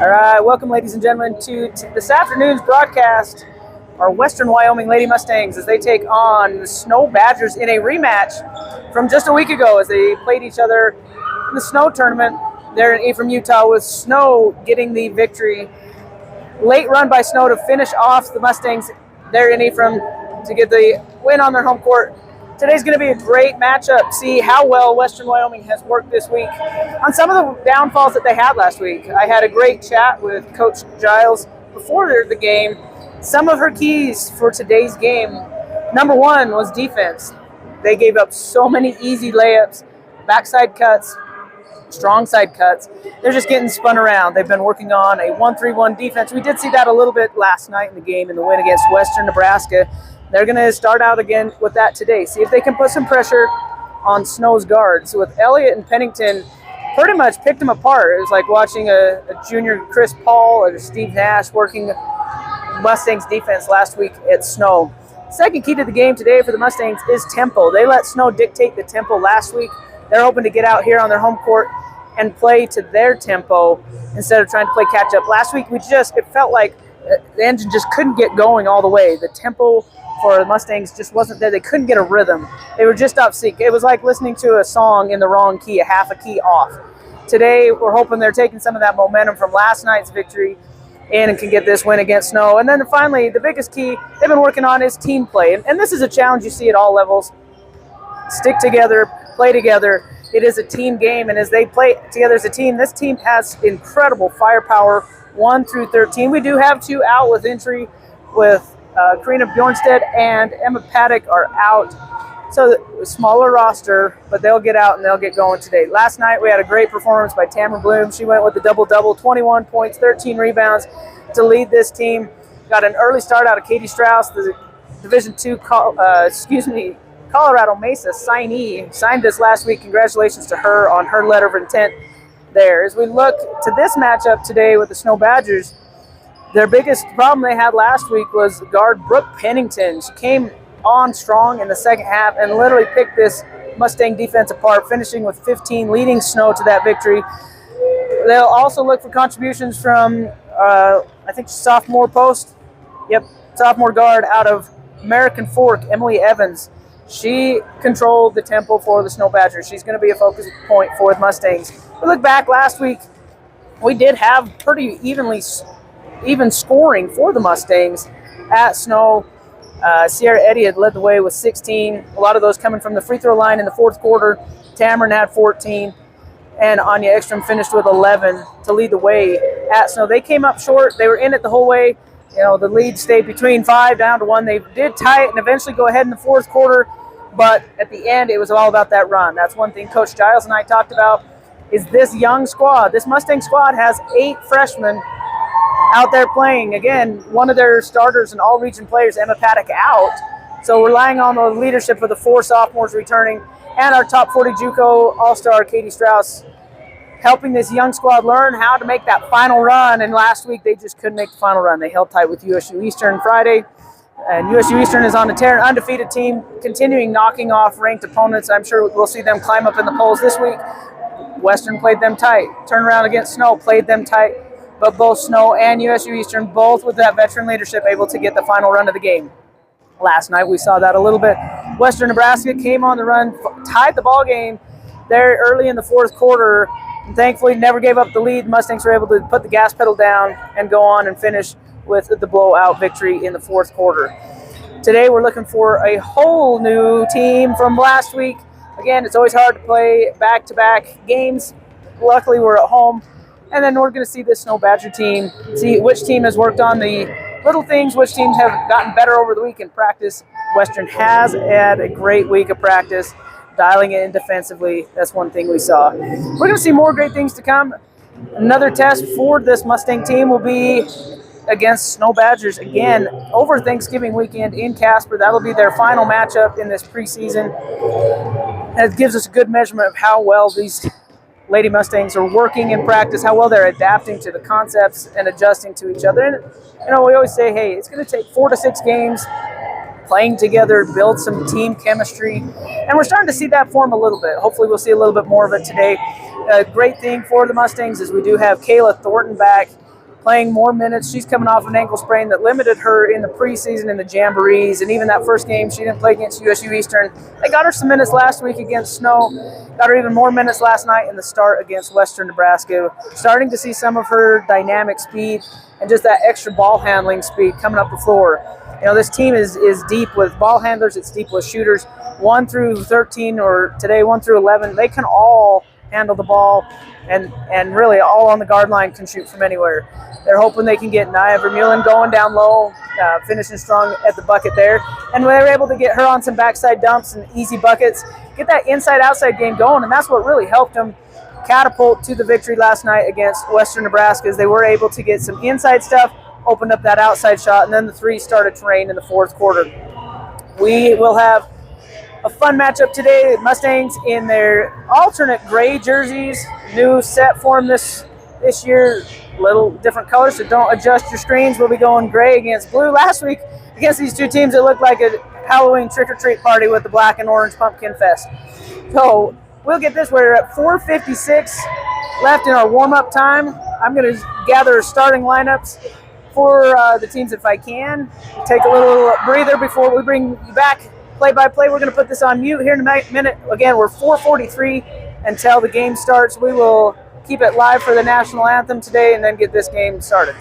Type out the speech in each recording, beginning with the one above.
All right, welcome, ladies and gentlemen, to this afternoon's broadcast. Our Western Wyoming Lady Mustangs as they take on the Snow Badgers in a rematch from just a week ago as they played each other in the Snow tournament there in Ephraim, Utah, with Snow getting the victory. Late run by Snow to finish off the Mustangs there in Ephraim to get the win on their home court. Today's going to be a great matchup. See how well Western Wyoming has worked this week on some of the downfalls that they had last week. I had a great chat with Coach Giles before the game. Some of her keys for today's game, number one was defense. They gave up so many easy layups, backside cuts, strong side cuts. They're just getting spun around. They've been working on a 1-3-1 defense. We did see that a little bit last night in the game in the win against Western Nebraska. They're going to start out again with that today. See if they can put some pressure on Snow's guards. So with Elliott and Pennington, pretty much picked them apart. It was like watching a junior Chris Paul or Steve Nash working Mustangs defense last week at Snow. Second key to the game today for the Mustangs is tempo. They let Snow dictate the tempo last week. They're hoping to get out here on their home court and play to their tempo instead of trying to play catch up. Last week, it felt like the engine just couldn't get going all the way. The tempo for the Mustangs just wasn't there. They couldn't get a rhythm. They were just off sync. It was like listening to a song in the wrong key, a half a key off. Today, we're hoping they're taking some of that momentum from last night's victory in and can get this win against Snow. And then finally, the biggest key they've been working on is team play. And this is a challenge you see at all levels. Stick together, play together. It is a team game, and as they play together as a team, this team has incredible firepower, 1 through 13. We do have 2 out with injury, with Karina Bjornstedt and Emma Paddock are out. So a smaller roster, but they'll get out and they'll get going today. Last night we had a great performance by Tamara Bloom. She went with the double-double, 21 points, 13 rebounds to lead this team. Got an early start out of Katie Strauss, the Division II, Colorado Mesa signee. Signed this last week. Congratulations to her on her letter of intent there. As we look to this matchup today with the Snow Badgers, their biggest problem they had last week was guard Brooke Pennington. She came on strong in the second half and literally picked this Mustang defense apart, finishing with 15, leading Snow to that victory. They'll also look for contributions from, I think, sophomore guard out of American Fork, Emily Evans. She controlled the tempo for the Snow Badgers. She's going to be a focus point for the Mustangs. We look back last week, we did have pretty even scoring for the Mustangs at Snow. Sierra Eddy had led the way with 16. A lot of those coming from the free throw line in the fourth quarter. Tamarin had 14. And Anya Ekstrom finished with 11 to lead the way at Snow. They came up short. They were in it the whole way. You know, the lead stayed between 5 down to 1. They did tie it and eventually go ahead in the fourth quarter. But at the end, it was all about that run. That's one thing Coach Giles and I talked about is this young squad. This Mustang squad has 8 freshmen out there playing. Again, one of their starters and all-region players, Emma Paddock, out. So relying on the leadership of the 4 sophomores returning and our top 40 JUCO all-star Katie Strauss, helping this young squad learn how to make that final run. And last week, they just couldn't make the final run. They held tight with USU Eastern Friday. And USU Eastern is on a tear, an undefeated team, continuing knocking off ranked opponents. I'm sure we'll see them climb up in the polls this week. Western played them tight. Turned around against Snow, played them tight. But both Snow and USU Eastern, both with that veteran leadership, able to get the final run of the game. Last night we saw that a little bit. Western Nebraska came on the run, tied the ball game there early in the fourth quarter, and thankfully never gave up the lead. Mustangs were able to put the gas pedal down and go on and finish with the blowout victory in the fourth quarter. Today we're looking for a whole new team from last week. Again, it's always hard to play back-to-back games. Luckily we're at home. And then we're going to see this Snow Badger team, see which team has worked on the little things, which teams have gotten better over the week in practice. Western has had a great week of practice, dialing it in defensively. That's one thing we saw. We're going to see more great things to come. Another test for this Mustang team will be against Snow Badgers again over Thanksgiving weekend in Casper. That'll be their final matchup in this preseason. And it gives us a good measurement of how well these Lady Mustangs are working in practice, how well they're adapting to the concepts and adjusting to each other. And, you know, we always say, hey, it's going to take 4 to 6 games playing together, build some team chemistry. And we're starting to see that form a little bit. Hopefully we'll see a little bit more of it today. A great thing for the Mustangs is we do have Kayla Thornton back. playing more minutes. She's coming off an ankle sprain that limited her in the preseason in the Jamborees, and even that first game she didn't play against USU Eastern. They got her some minutes last week against Snow, got her even more minutes last night in the start against Western Nebraska. Starting to see some of her dynamic speed and just that extra ball handling speed coming up the floor. This team is deep with ball handlers, it's deep with shooters. 1 through 13, or today 1 through 11, they can all handle the ball, and really all on the guard line can shoot from anywhere. They're hoping they can get Nia Vermeulen going down low, finishing strong at the bucket there. And when they were able to get her on some backside dumps and easy buckets, get that inside-outside game going, and that's what really helped them catapult to the victory last night against Western Nebraska, is they were able to get some inside stuff, opened up that outside shot, and then the three started to rain in the fourth quarter. We will have a fun matchup today. Mustangs in their alternate gray jerseys, new set form this year, little different colors, so don't adjust your screens. We'll be going gray against blue. Last week against these two teams, it looked like a Halloween trick-or-treat party with the black and orange pumpkin fest. So we'll get this. We're at 4:56 left in our warm-up time. I'm going to gather starting lineups for the teams if I can. Take a little breather before we bring you back play-by-play. We're going to put this on mute here in a minute. Again, we're 4:43 until the game starts. We will keep it live for the national anthem today and then get this game started.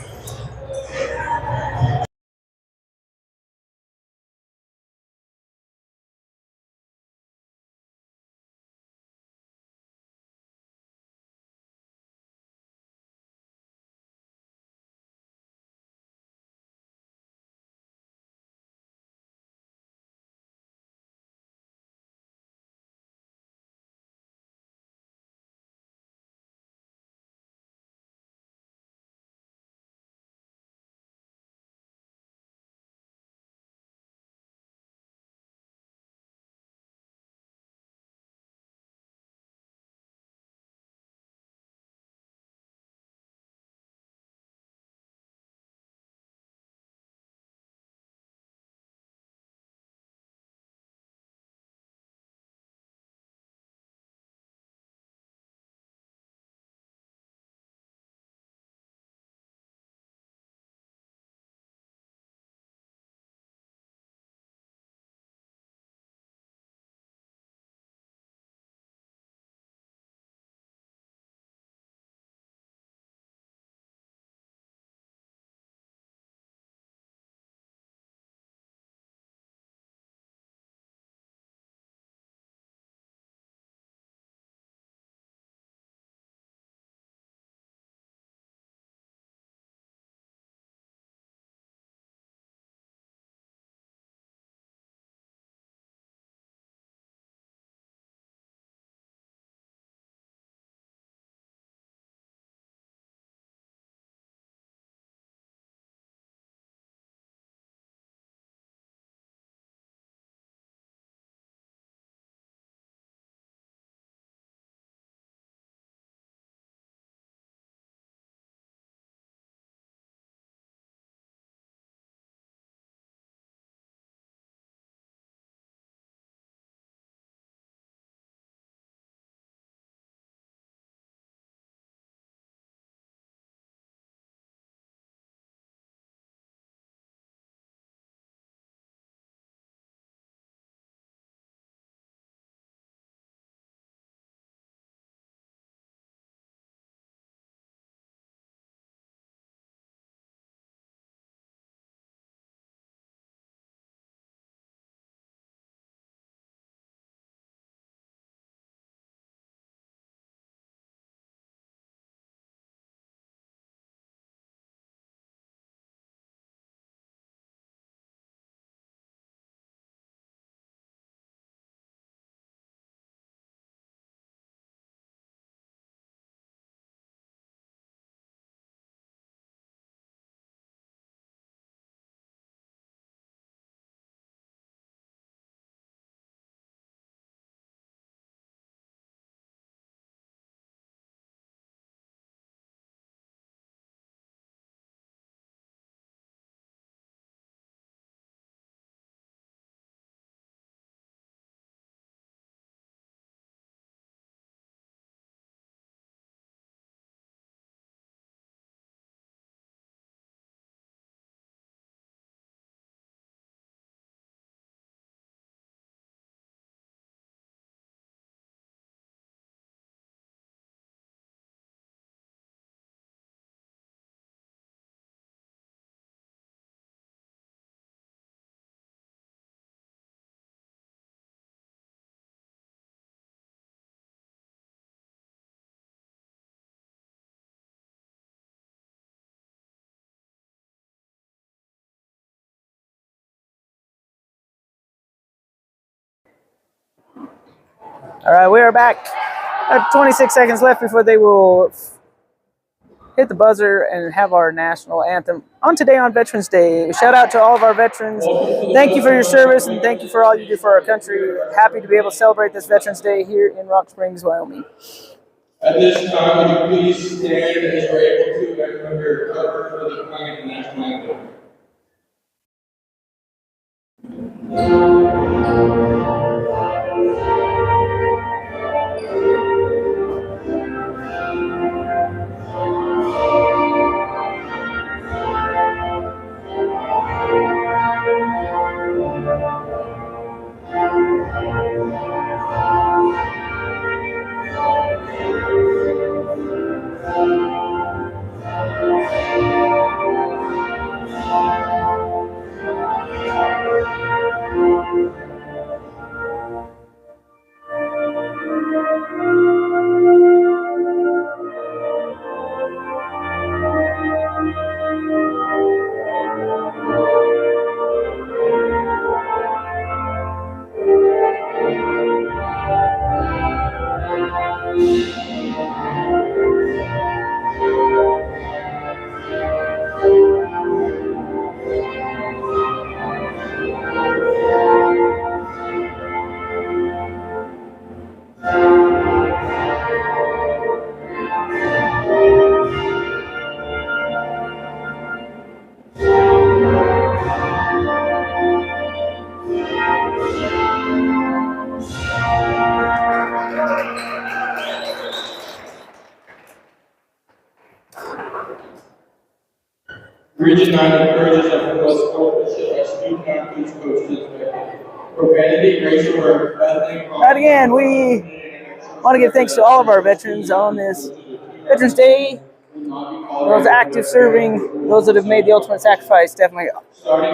All right, we are back. 26 seconds left before they will hit the buzzer and have our national anthem on today on Veterans Day. Shout out to all of our veterans. Thank you for your service and thank you for all you do for our country. Happy to be able to celebrate this Veterans Day here in Rock Springs, Wyoming. At this time, would you please stand as you're able to and remember cover for the flag and national anthem. Region 9 encourages everyone to support the ship as student athletes coaches. Profanity, racial, or ethnic. Right again, we want to give thanks to all of our veterans on this Veterans Day. Those active serving, those that have made the ultimate sacrifice, definitely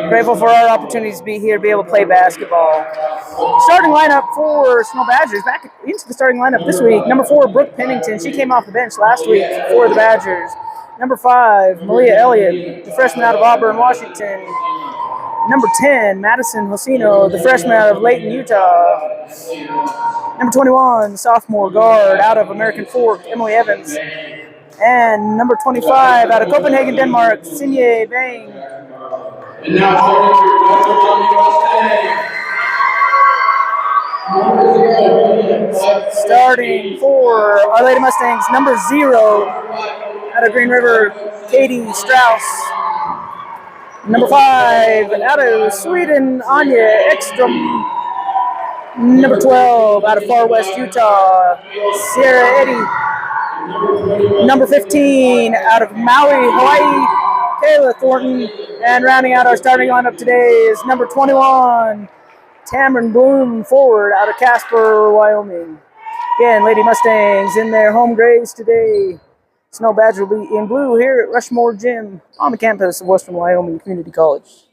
grateful for our opportunities to be here, be able to play basketball. Starting lineup for Snow Badgers, back into the starting lineup this week. Number 4, Brooke Pennington. She came off the bench last week for the Badgers. Number 5, Malia Elliott, the freshman out of Auburn, Washington. Number 10, Madison Hosino, the freshman out of Layton, Utah. Number 21, sophomore guard out of American Fork, Emily Evans. And number 25, out of Copenhagen, Denmark, Sinye Bang. And now starting for Our Lady Mustangs, number 0, out of Green River, Katie Strauss. Number 5, out of Sweden, Anya Ekstrom. Number 12, out of Far West, Utah, Sierra Eddy. Number 15, out of Maui, Hawaii, Kayla Thornton. And rounding out our starting lineup today is number 21, Tamron Bloom, forward out of Casper, Wyoming. Again, Lady Mustangs in their home grays today. Snow Badger will be in blue here at Rushmore Gym on the campus of Western Wyoming Community College.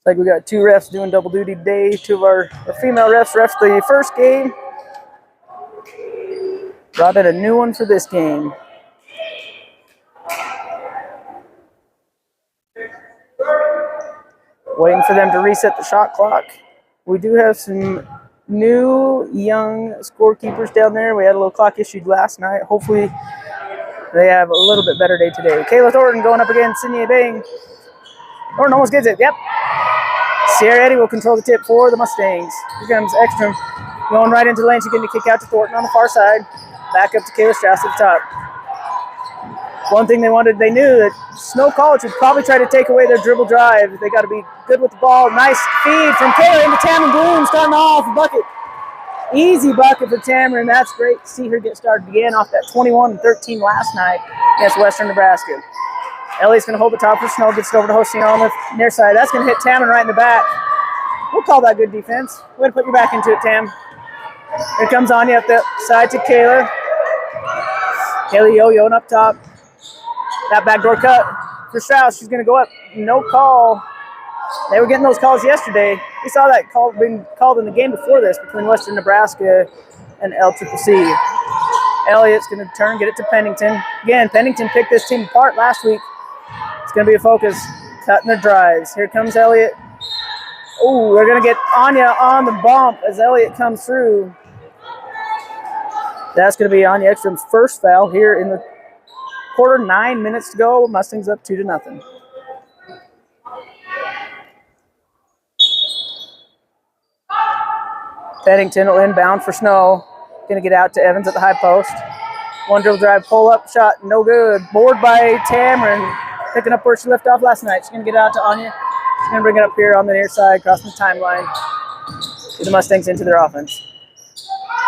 Like we got 2 refs doing double duty today. 2 of our female refs refed the first game. Brought in a new one for this game. Waiting for them to reset the shot clock. We do have some new young scorekeepers down there. We had a little clock issued last night. Hopefully they have a little bit better day today. Kayla Thornton going up against Sydney Bang. Thornton almost gets it. Yep. Sierra Eddy will control the tip for the Mustangs. Here comes Ekstrom going right into the lane. She's getting to kick out to Thornton on the far side. Back up to Kayla Strauss at the top. One thing they knew that Snow College would probably try to take away their dribble drive. They got to be good with the ball. Nice feed from Kayla into Tamron Bloom, starting off a bucket. Easy bucket for Tamron. That's great to see her get started again off that 21-13 last night against Western Nebraska. Ellie's going to hold the top for Snow, gets it over to Hosino on the near side. That's going to hit Tamron right in the back. We'll call that good defense. Way to put your back into it, Tam. Here comes Anya up the side to Kayla. Kayla yo-yoing up top. That backdoor cut for Strauss. She's going to go up. No call. They were getting those calls yesterday. We saw that call being called in the game before this between Western Nebraska and LCCC. Elliott's going to turn, get it to Pennington. Again, Pennington picked this team apart last week. It's going to be a focus, cutting the drives. Here comes Elliott Oh, they're going to get Anya on the bump as Elliott comes through. That's going to be Anya Ekstrom's first foul here in the quarter. 9 minutes to go. Mustangs up 2-0. Pennington will inbound for Snow. Going to get out to Evans at the high post. One dribble drive, pull up shot, no good. Board by Tamron, picking up where she left off last night. She's going to get it out to Anya. She's going to bring it up here on the near side, crossing the timeline. Get the Mustangs into their offense.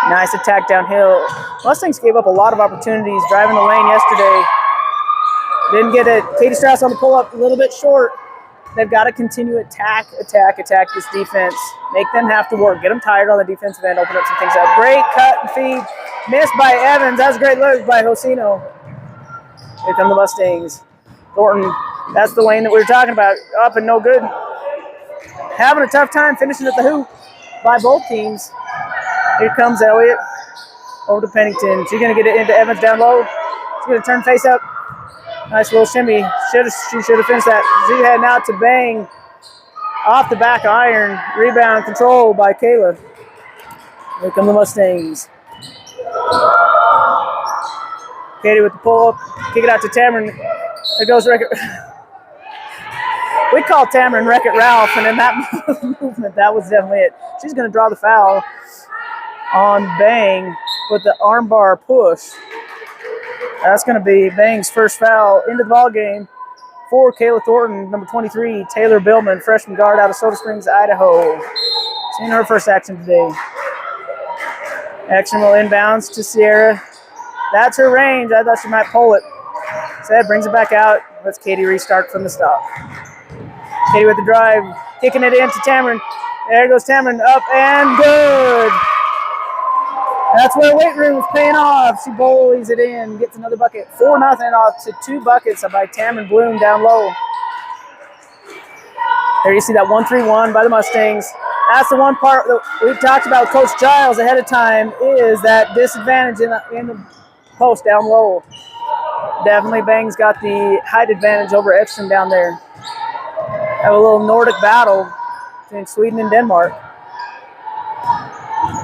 Nice attack downhill. Mustangs gave up a lot of opportunities driving the lane yesterday. Didn't get it. Katie Strauss on the pull-up, a little bit short. They've got to continue attack this defense. Make them have to work. Get them tired on the defensive end. Open up some things up. Great cut and feed. Missed by Evans. That was a great look by Josino. Here come the Mustangs. Thornton, that's the lane that we were talking about. Up and no good. Having a tough time finishing at the hoop by both teams. Here comes Elliott. Over to Pennington. She's going to get it into Evans down low. She's going to turn face up. Nice little shimmy. She should have finished that. She heading out to bang. Off the back iron. Rebound control by Kayla. Here come the Mustangs. Katie with the pull-up. Kick it out to Tamron. There goes Wreck-It. We call Tamron Wreck-It Ralph, and in that movement, that was definitely it. She's going to draw the foul on Bang with the armbar push. That's going to be Bang's first foul into the ball game for Kayla Thornton, number 23, Taylor Billman, freshman guard out of Soda Springs, Idaho. Seeing her first action today. Action will inbounds to Sierra. That's her range. I thought she might pull it. Instead, brings it back out. Lets Katie restart from the stop. Katie with the drive, kicking it into Tamron. There goes Tamron, up and good. That's where weight room is paying off. She bullies it in, gets another bucket. 4-0 off to 2 buckets by Tamron Bloom down low. There you see that 1-3-1 by the Mustangs. That's the one part that we talked about with Coach Giles ahead of time, is that disadvantage in the post down low. Definitely Bang's got the height advantage over Ekstrom down there. Have a little Nordic battle between Sweden and Denmark.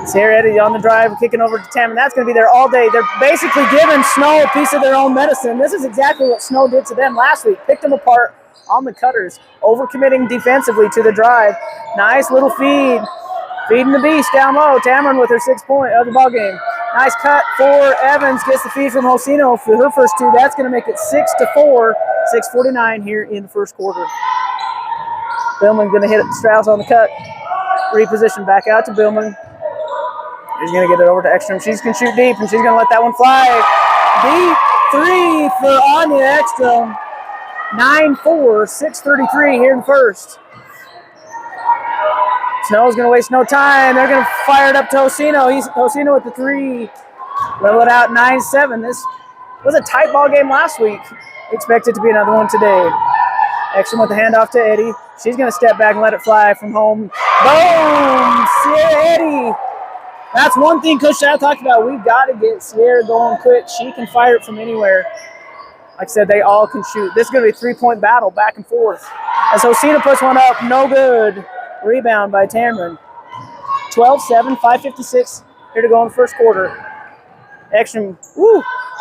Sierra Eddy on the drive, kicking over to Tamron. That's going to be there all day. They're basically giving Snow a piece of their own medicine. This is exactly what Snow did to them last week. Picked them apart on the cutters, overcommitting defensively to the drive. Nice little feed. Feeding the beast down low. Tamron with her 6th point of the ball game. Nice cut for Evans. Gets the feed from Josino for her first 2. That's going to make it 6-4. 6:49 here in the first quarter. Billman going to hit it. Strauss on the cut. Reposition back out to Billman. She's going to get it over to Ekstrom. She's going to shoot deep, and she's going to let that one fly. Deep 3 for Anya Ekstrom. 9-4, 6:33 here in the first. Snow's going to waste no time. They're going to fire it up to Josino. Josino with the 3. Level it out 9-7. This was a tight ball game last week. Expect it to be another one today. Ekstrom with the handoff to Eddy. She's going to step back and let it fly from home. Boom! Sierra Eddy. That's one thing Coach Shaw talked about. We've got to get Sierra going quick. She can fire it from anywhere. Like I said, they all can shoot. This is going to be a 3-point battle back and forth. As Josino puts one up, no good. Rebound by Tamron. 12-7, 5:56 here to go in the first quarter. Ekstrom,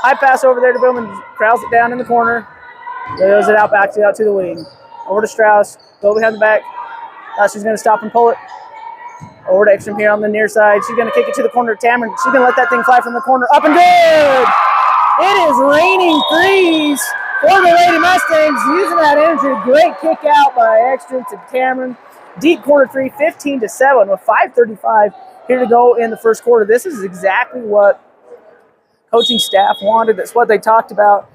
high pass over there to Billman. Crowds it down in the corner. Throws it out back to the wing. Over to Strauss. Go behind the back. She's going to stop and pull it. Over to Ekstrom here on the near side. She's going to kick it to the corner to Tamron. She's going to let that thing fly from the corner. Up and good! It is raining threes for the Lady Mustangs. Using that energy. Great kick out by Ekstrom to Tamron. Deep corner 3, 15-7 with 5:35 here to go in the first quarter. This is exactly what coaching staff wanted. That's what they talked about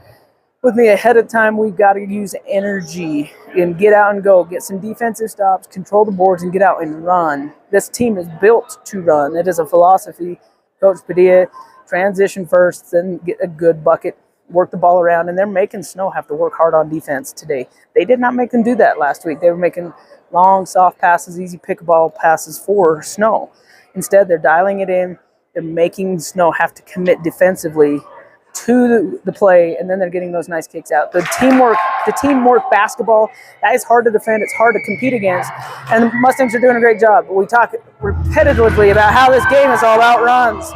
with me ahead of time. We've got to use energy and get out and go, get some defensive stops, control the boards, and get out and run. This team is built to run. It is a philosophy. Coach Padilla, transition first, then get a good bucket, work the ball around, and they're making Snow have to work hard on defense today. They did not make them do that last week. They were making long, soft passes, easy pick-a-ball passes for Snow. Instead, they're dialing it in. They're making Snow have to commit defensively to the play, and then they're getting those nice kicks out. The teamwork basketball, that is hard to defend. It's hard to compete against, and the Mustangs are doing a great job. We talk repetitively about how this game is all about runs.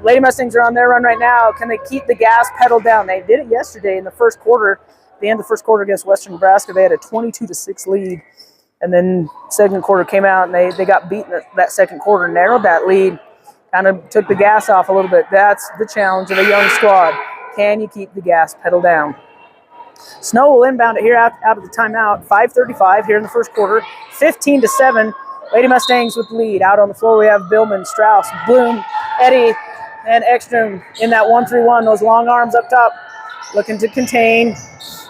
Lady Mustangs are on their run right now. Can they keep the gas pedal down? They did it yesterday in the first quarter. At the end of the first quarter against Western Nebraska, they had a 22-6 lead, and then second quarter came out, and they got beaten that second quarter, narrowed that lead. Kind of took the gas off a little bit. That's the challenge of a young squad. Can you keep the gas pedal down? Snow will inbound it here out of the timeout. 5:35 here in the first quarter. 15-7. Lady Mustangs with the lead. Out on the floor we have Billman, Strauss, Bloom, Eddy, and Ekstrom in that 1-3-1. Those long arms up top looking to contain.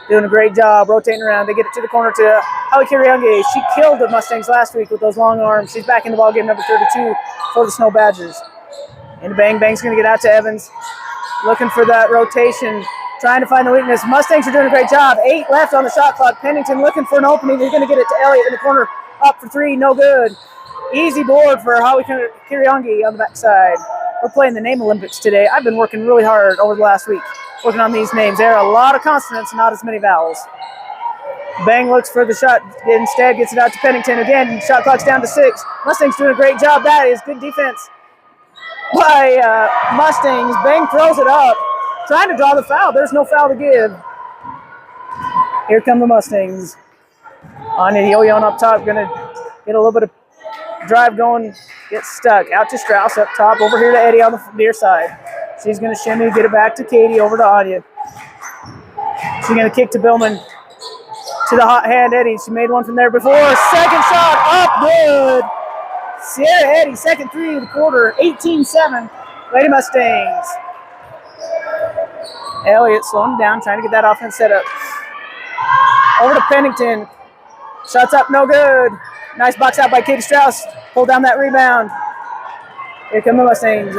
Doing a great job rotating around. They get it to the corner to Howie Kiriangi. She killed the Mustangs last week with those long arms. She's back in the ballgame, number 32 for the Snow Badgers. And Bang Bang's going to get out to Evans. Looking for that rotation. Trying to find the weakness. Mustangs are doing a great job. 8 left on the shot clock. Pennington looking for an opening. They're going to get it to Elliott in the corner. Up for 3. No good. Easy board for Howie Kiriangi on the backside. We're playing the name Olympics today. I've been working really hard over the last week working on these names. There are a lot of consonants and not as many vowels. Bang looks for the shot. Instead gets it out to Pennington. Again, shot clock's down to 6. Mustangs doing a great job. That is good defense by Mustangs. Bang throws it up, trying to draw the foul. There's no foul to give. Here come the Mustangs. Anya Yo-Yon up top, going to get a little bit of drive going, get stuck. Out to Strauss up top, over here to Eddy on the near side. She's going to shimmy, get it back to Katie, over to Anya. She's going to kick to Billman. To the hot hand, Eddy. She made one from there before. Second shot, up, good. Sierra Eddy, second three of the quarter, 18-7. Lady Mustangs. Elliott slowing down, trying to get that offense set up. Over to Pennington. Shots up, no good. Nice box out by Katie Strauss. Pull down that rebound. Here come the Mustangs.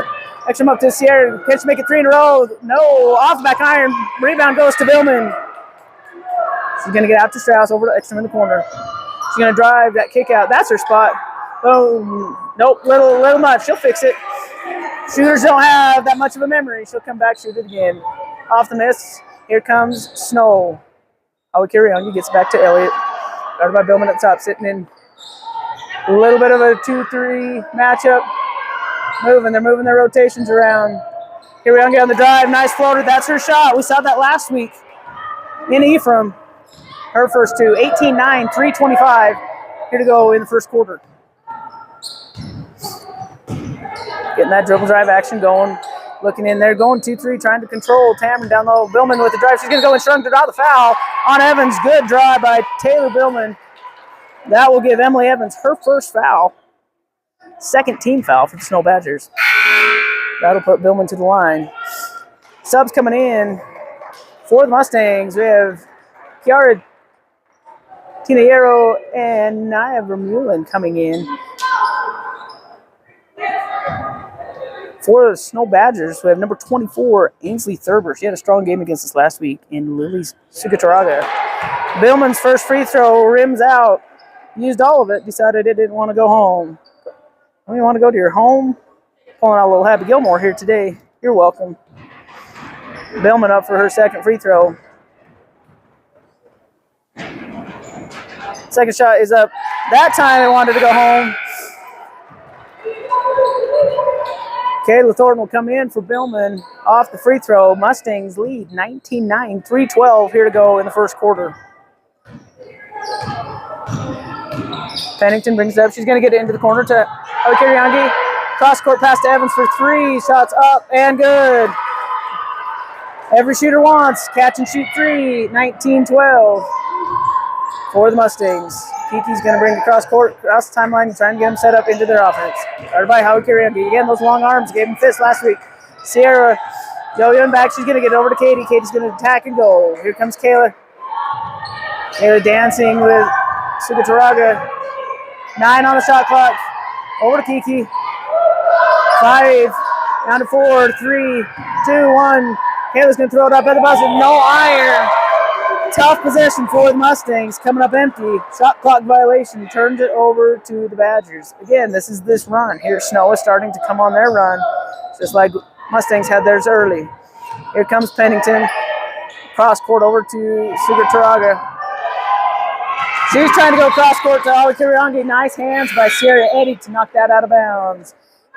Extra up to Sierra. Can she make it 3 in a row? No. Off the back iron. Rebound goes to Billman. She's going to get out to Strauss over to Ekstrom in the corner. She's going to drive that kick out. That's her spot. Boom. Nope. Little much. She'll fix it. Shooters don't have that much of a memory. She'll come back, shoot it again. Off the miss. Here comes Snow. Howie Kiriangi gets back to Elliott. Guarded by Billman at the top, sitting in a little bit of a 2-3 matchup. They're moving their rotations around. Kiriangi on the drive, nice floater. That's her shot. We saw that last week in Ephraim. Her first two, 18-9, 3:25. Here to go in the first quarter. Getting that dribble drive action going. Looking in there, going 2-3, trying to control Tamron down low. Billman with the drive. She's going to go in strong to draw the foul on Evans. Good drive by Taylor Billman. That will give Emily Evans her first foul. Second team foul for the Snow Badgers. That'll put Billman to the line. Subs coming in for the Mustangs. We have Kiara Tinayero and Nia Vermeulen coming in. For the Snow Badgers, we have number 24, Ainsley Thurber. She had a strong game against us last week in Lily Sugitaraga. Billman's first free throw rims out. Used all of it, decided it didn't want to go home. Don't you want to go to your home? Pulling out a little Happy Gilmore here today. You're welcome. Billman up for her second free throw. Second shot is up. That time it wanted to go home. Kayla Thornton will come in for Billman off the free throw. Mustangs lead 19-9, 3:12 here to go in the first quarter. Pennington brings it up. She's going to get it into the corner to Kiriangi. Cross court pass to Evans for 3. Shots up and good. Every shooter wants. Catch and shoot 3. 19-12 for the Mustangs. Kiki's going to bring the cross court, cross the timeline, and try and get them set up into their offense. Started by Howie Kiriangi. Again, those long arms gave him fits last week. Sierra, Yo-Yon back. She's going to get it over to Katie. Katie's going to attack and go. Here comes Kayla. Kayla dancing with Sugitaraga. 9 on the shot clock. Over to Kiki. 5, down to 4, 3, 2, 1. Kayla's going to throw it up at the buzzer. No iron. Tough possession for the Mustangs. Coming up empty. Shot clock violation. Turns it over to the Badgers. Again, this is this run. Here, Snow is starting to come on their run. Just like Mustangs had theirs early. Here comes Pennington. Cross court over to Sugataraga. She's trying to go cross court to Ali Kiriangi. Nice hands by Sierra Eddy to knock that out of bounds.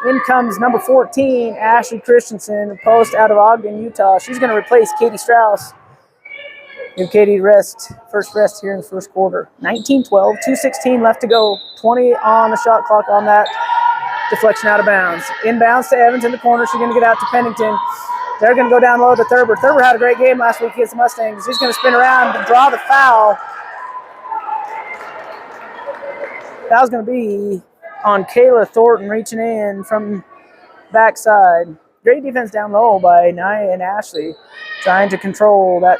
In comes number 14, Ashley Christensen, post out of Ogden, Utah. She's going to replace Katie Strauss. Give Katie first rest here in the first quarter. 19-12, 2:16 left to go. 20 on the shot clock on that deflection out of bounds. Inbounds to Evans in the corner. She's going to get out to Pennington. They're going to go down low to Thurber. Thurber had a great game last week against the Mustangs. He's going to spin around and draw the foul. Foul's going to be on Kayla Thornton reaching in from backside. Great defense down low by Nia and Ashley, trying to control that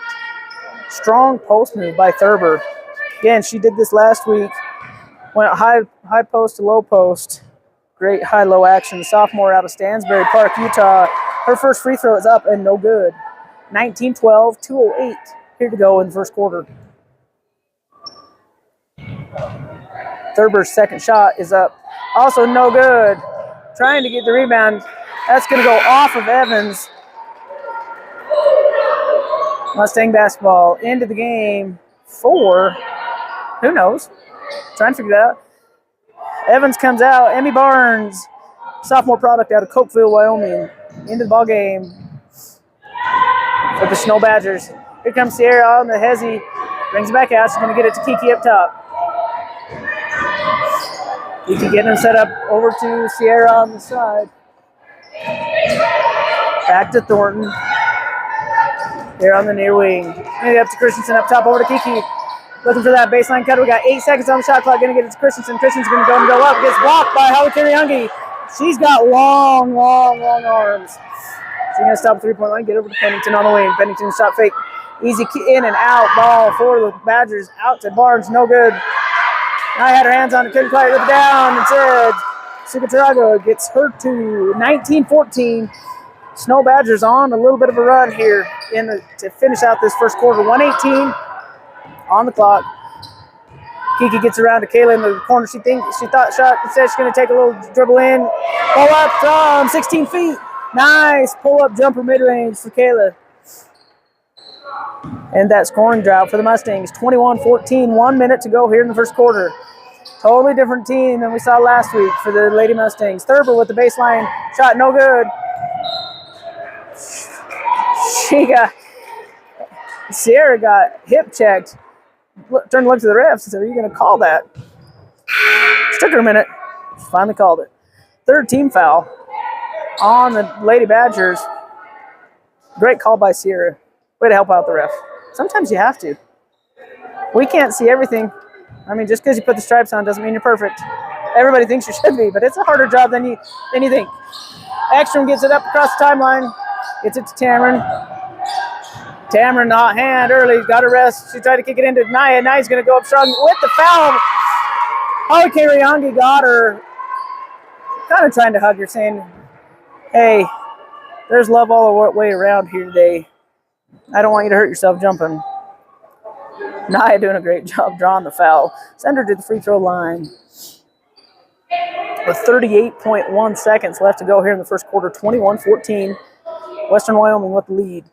strong post move by Thurber. Again, she did this last week. Went high post to low post. Great high-low action. Sophomore out of Stansbury Park, Utah. Her first free throw is up and no good. 19-12, 2:08 here to go in the first quarter. Thurber's second shot is up. Also no good. Trying to get the rebound. That's going to go off of Evans. Mustang basketball into the game for, who knows? Trying to figure that out. Evans comes out. Emmy Barnes, sophomore product out of Cokeville, Wyoming, into the ball game for the Snow Badgers. Here comes Sierra on the hezzy. Brings it back out. She's going to get it to Kiki up top. Kiki getting him set up over to Sierra on the side. Back to Thornton. Here on the near wing. Maybe up to Christensen up top over to Kiki. Looking for that baseline cutter. We got 8 seconds on the shot clock. Going to get it to Christensen. Christensen's going to go up. Gets blocked by Holly Kiriangi. She's got long arms. She's going to stop the 3-point line. Get over to Pennington on the wing. Pennington shot fake. Easy in and out ball for the Badgers. Out to Barnes. No good. I had her hands on it. Couldn't quite rip it down. Instead, Sugataraga gets her to 19-14. Snow Badgers on a little bit of a run here to finish out this first quarter. 1:18 on the clock. Kiki gets around to Kayla in the corner. She thought shot. Instead, she's going to take a little dribble in. Pull up from 16 feet. Nice pull-up jumper mid-range for Kayla. And that scoring drought for the Mustangs. 21-14, 1 minute to go here in the first quarter. Totally different team than we saw last week for the Lady Mustangs. Thurber with the baseline shot, no good. Sierra got hip checked. Turned to look to the refs and said, "Are you going to call that?" It took her a minute. She finally called it. Third team foul on the Lady Badgers. Great call by Sierra. Way to help out the ref. Sometimes you have to. We can't see everything. I mean, just because you put the stripes on doesn't mean you're perfect. Everybody thinks you should be, but it's a harder job than you think. Ekstrom gets it up across the timeline. Gets it to Tamron. Tamron, hot hand early. Got her rest. She tried to kick it into Nia. Nia's going to go up strong with the foul. Holly Kiriangi got her. Kind of trying to hug her, saying, "Hey, there's love all the way around here today. I don't want you to hurt yourself jumping." Nia doing a great job drawing the foul. Send her to the free throw line. With 38.1 seconds left to go here in the first quarter, 21-14. Western Wyoming with the lead.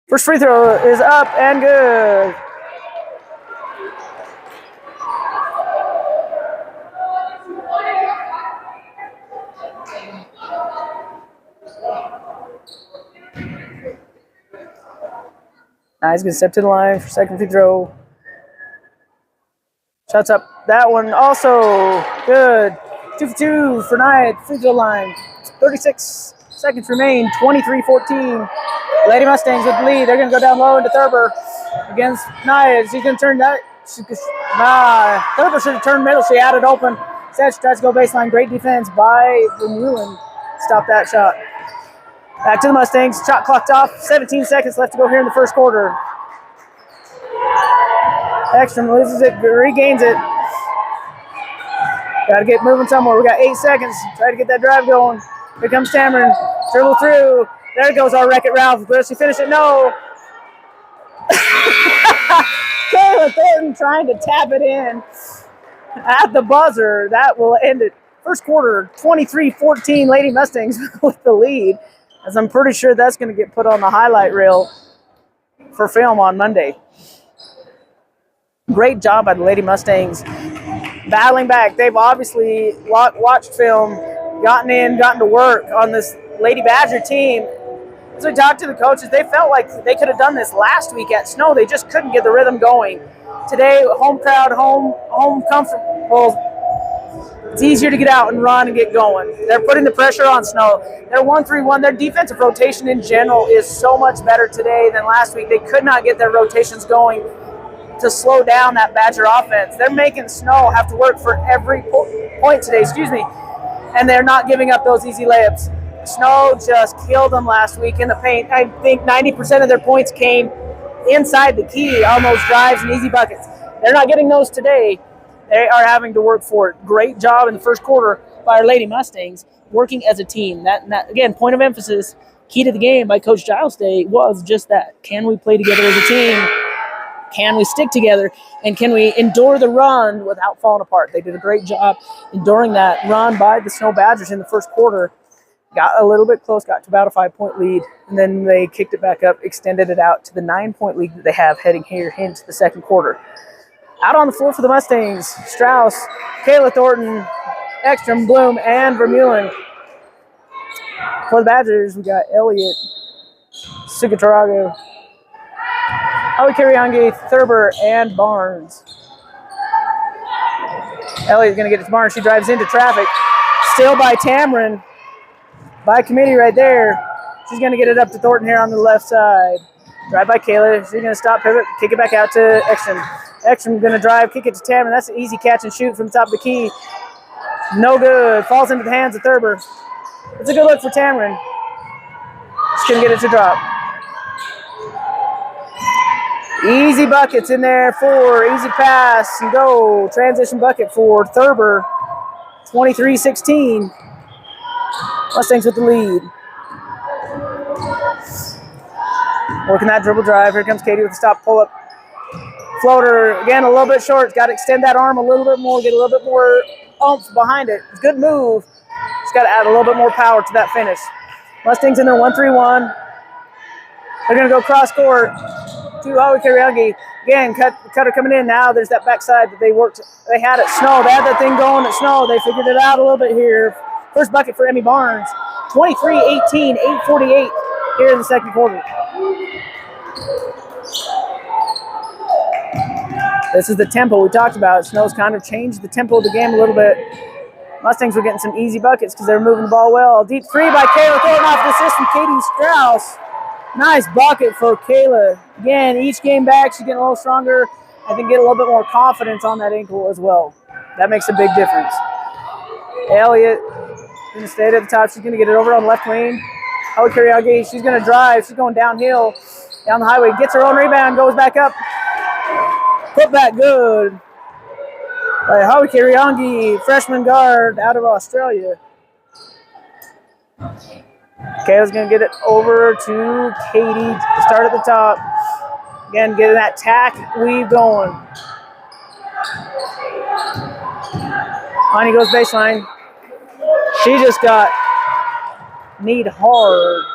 First free throw is up and good. Nia's going to step to the line for second free throw. Shots up. That one also good. 2 for 2 for Nia at free throw line. 36 seconds remain. 23-14. Lady Mustangs with the lead. They're going to go down low into Thurber against Nia. She's going to turn that. Thurber should have turned middle. She had it open. Instead, she tries to go baseline. Great defense by Vermeulen. Stop that shot. Back to the Mustangs. Shot clocked off. 17 seconds left to go here in the first quarter. Ekstrom loses it, regains it. Got to get moving somewhere. We got 8 seconds. Try to get that drive going. Here comes Tamron. Dribble through. There goes our Wreck-It Ralph. Will she finish it? No. Kayla Thornton trying to tap it in at the buzzer. That will end it First quarter, 23-14, Lady Mustangs with the lead, as I'm pretty sure that's going to get put on the highlight reel for film on Monday. Great job by the Lady Mustangs battling back. They've obviously watched film, gotten to work on this Lady Badger team. As we talked to the coaches, they felt like they could have done this last week at Snow. They just couldn't get the rhythm going. Today, home crowd, home comfortable. It's easier to get out and run and get going. They're putting the pressure on Snow. They're 1-3-1. Their defensive rotation in general is so much better today than last week. They could not get their rotations going to slow down that Badger offense. They're making Snow have to work for every point today, and they're not giving up those easy layups. Snow just killed them last week in the paint. I think 90% of their points came inside the key on those drives and easy buckets. They're not getting those today. They are having to work for it. Great job in the first quarter by our Lady Mustangs, working as a team. That again, point of emphasis, key to the game by Coach Giles today was just that. Can we play together as a team? Can we stick together? And can we endure the run without falling apart? They did a great job enduring that run by the Snow Badgers in the first quarter. Got a little bit close, got to about a 5-point lead, and then they kicked it back up, extended it out to the 9-point lead that they have heading here into the second quarter. Out on the floor for the Mustangs, Strauss, Kayla Thornton, Ekstrom, Bloom, and Vermeulen. For the Badgers, we got Elliott, Sugatarago, Awikariangi, Thurber, and Barnes. Elliott's going to get it to Barnes. She drives into traffic. Still by Tamarin. By committee right there. She's going to get it up to Thornton here on the left side. Drive by Kayla. She's going to stop, pivot, kick it back out to Ekstrom. Ekstrom going to drive, kick it to Tamarin. That's an easy catch and shoot from the top of the key. No good. Falls into the hands of Thurber. It's a good look for Tamarin. She's going to get it to drop. Easy buckets in there for easy pass and go. Transition bucket for Thurber. 23-16. Mustangs with the lead. Working that dribble drive. Here comes Katie with the stop pull-up. Floater, again, a little bit short. Got to extend that arm a little bit more, get a little bit more oomph behind it. Good move. Just got to add a little bit more power to that finish. Mustangs in there 1-3-1. They're going to go cross court to Awikariangi. Again, cutter coming in now. There's that backside that they had at Snow. They had that thing going at Snow. They figured it out a little bit here. First bucket for Emmy Barnes. 23-18, 8:48 here in the second quarter. This is the tempo we talked about. Snow's kind of changed the tempo of the game a little bit. Mustangs were getting some easy buckets because they were moving the ball well. Deep three by Kayla, throwing off the assist from Katie Strauss. Nice bucket for Kayla. Again, each game back, she's getting a little stronger. I think get a little bit more confidence on that ankle as well. That makes a big difference. Elliott going to stay at the top. She's going to get it over on the left wing. Awikariangi, she's going to drive. She's going downhill, down the highway. Gets her own rebound, goes back up. Put back good by Awikariangi, freshman guard out of Australia. Kayla's going to get it over to Katie. Start at the top. Again, getting that tack weave going. Ani goes baseline. She just got kneed hard.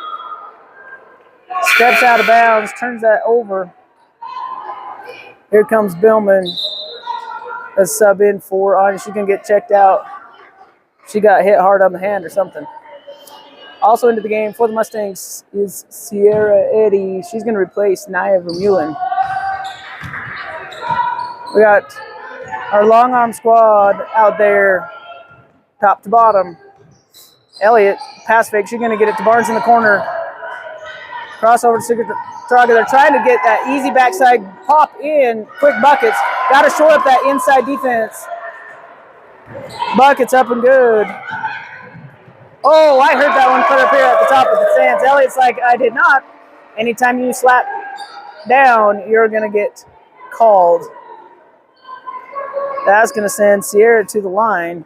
Steps out of bounds, turns that over. Here comes Billman. A sub in for Ani. She's going to get checked out. She got hit hard on the hand or something. Also into the game for the Mustangs is Sierra Eddy. She's going to replace Nia Vermeulen. We got our long arm squad out there, top to bottom. Elliott, pass fake. She's going to get it to Barnes in the corner. Crossover to Sugataraga. They're trying to get that easy backside pop in. Quick buckets. Got to shore up that inside defense. Buckets up and good. Oh, I heard that one put up here at the top of the stands. Elliott's like, I did not. Anytime you slap down, you're going to get called. That's going to send Sierra to the line.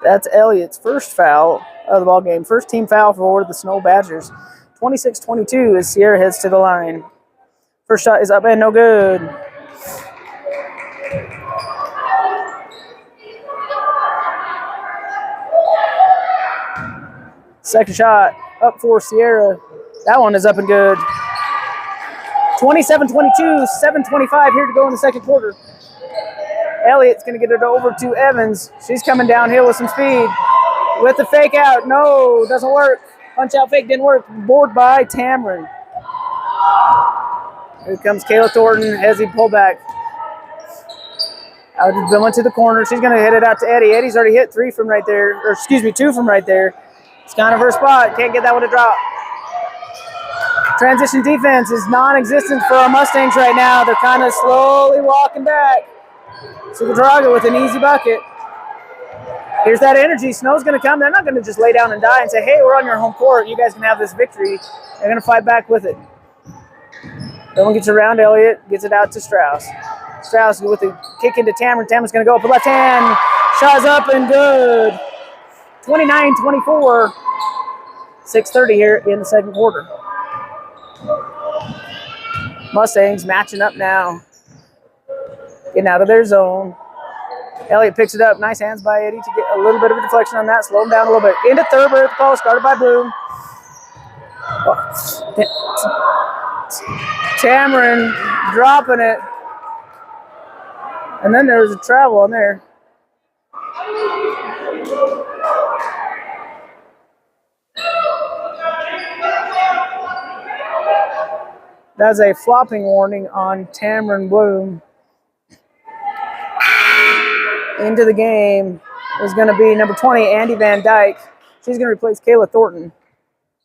That's Elliott's first foul of the ball game. First team foul for the Snow Badgers. 26-22 as Sierra heads to the line. First shot is up and no good. Second shot up for Sierra. That one is up and good. 27-22, 7:25 here to go in the second quarter. Elliott's going to get it over to Evans. She's coming downhill with some speed. With the fake out. No, doesn't work. Punch out fake didn't work. Board by Tamron. Here comes Kayla Thornton as he pulled back. Out to Billman to the corner. She's going to hit it out to Eddie. Eddie's already hit 2 from right there. Two from right there. It's kind of her spot. Can't get that one to drop. Transition defense is non-existent for our Mustangs right now. They're kind of slowly walking back. So the Draga with an easy bucket. Here's that energy. Snow's going to come. They're not going to just lay down and die and say, hey, we're on your home court. You guys can have this victory. They're going to fight back with it. Billman gets around Elliott, gets it out to Strauss. Strauss with a kick into Tamron. Tamron's going to go up the left hand. Shot's up and good. 29-24. 6:30 here in the second quarter. Mustangs matching up now. Getting out of their zone. Elliott picks it up. Nice hands by Eddie to get a little bit of a deflection on that. Slow him down a little bit. Into Thurber at the post, started by Bloom. Tamron dropping it. And then there was a travel on there. That's a flopping warning on Tamron Bloom. Into the game is going to be number 20, Andy Van Dyke. She's going to replace Kayla Thornton.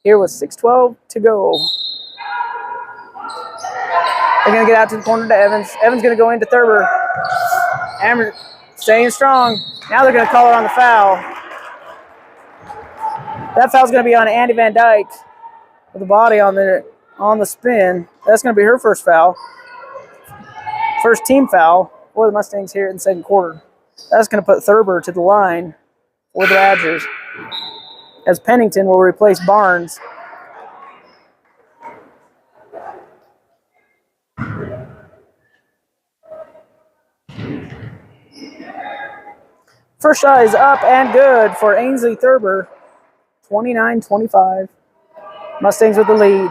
Here with 6:12 to go. They're going to get out to the corner to Evans. Evans going to go into Thurber. Amber staying strong. Now they're going to call her on the foul. That foul's going to be on Andy Van Dyke with the body on the spin. That's going to be her first foul. First team foul for the Mustangs here in the second quarter. That's going to put Thurber to the line for the Badgers, as Pennington will replace Barnes. First shot is up and good for Ainsley Thurber. 29-25. Mustangs with the lead.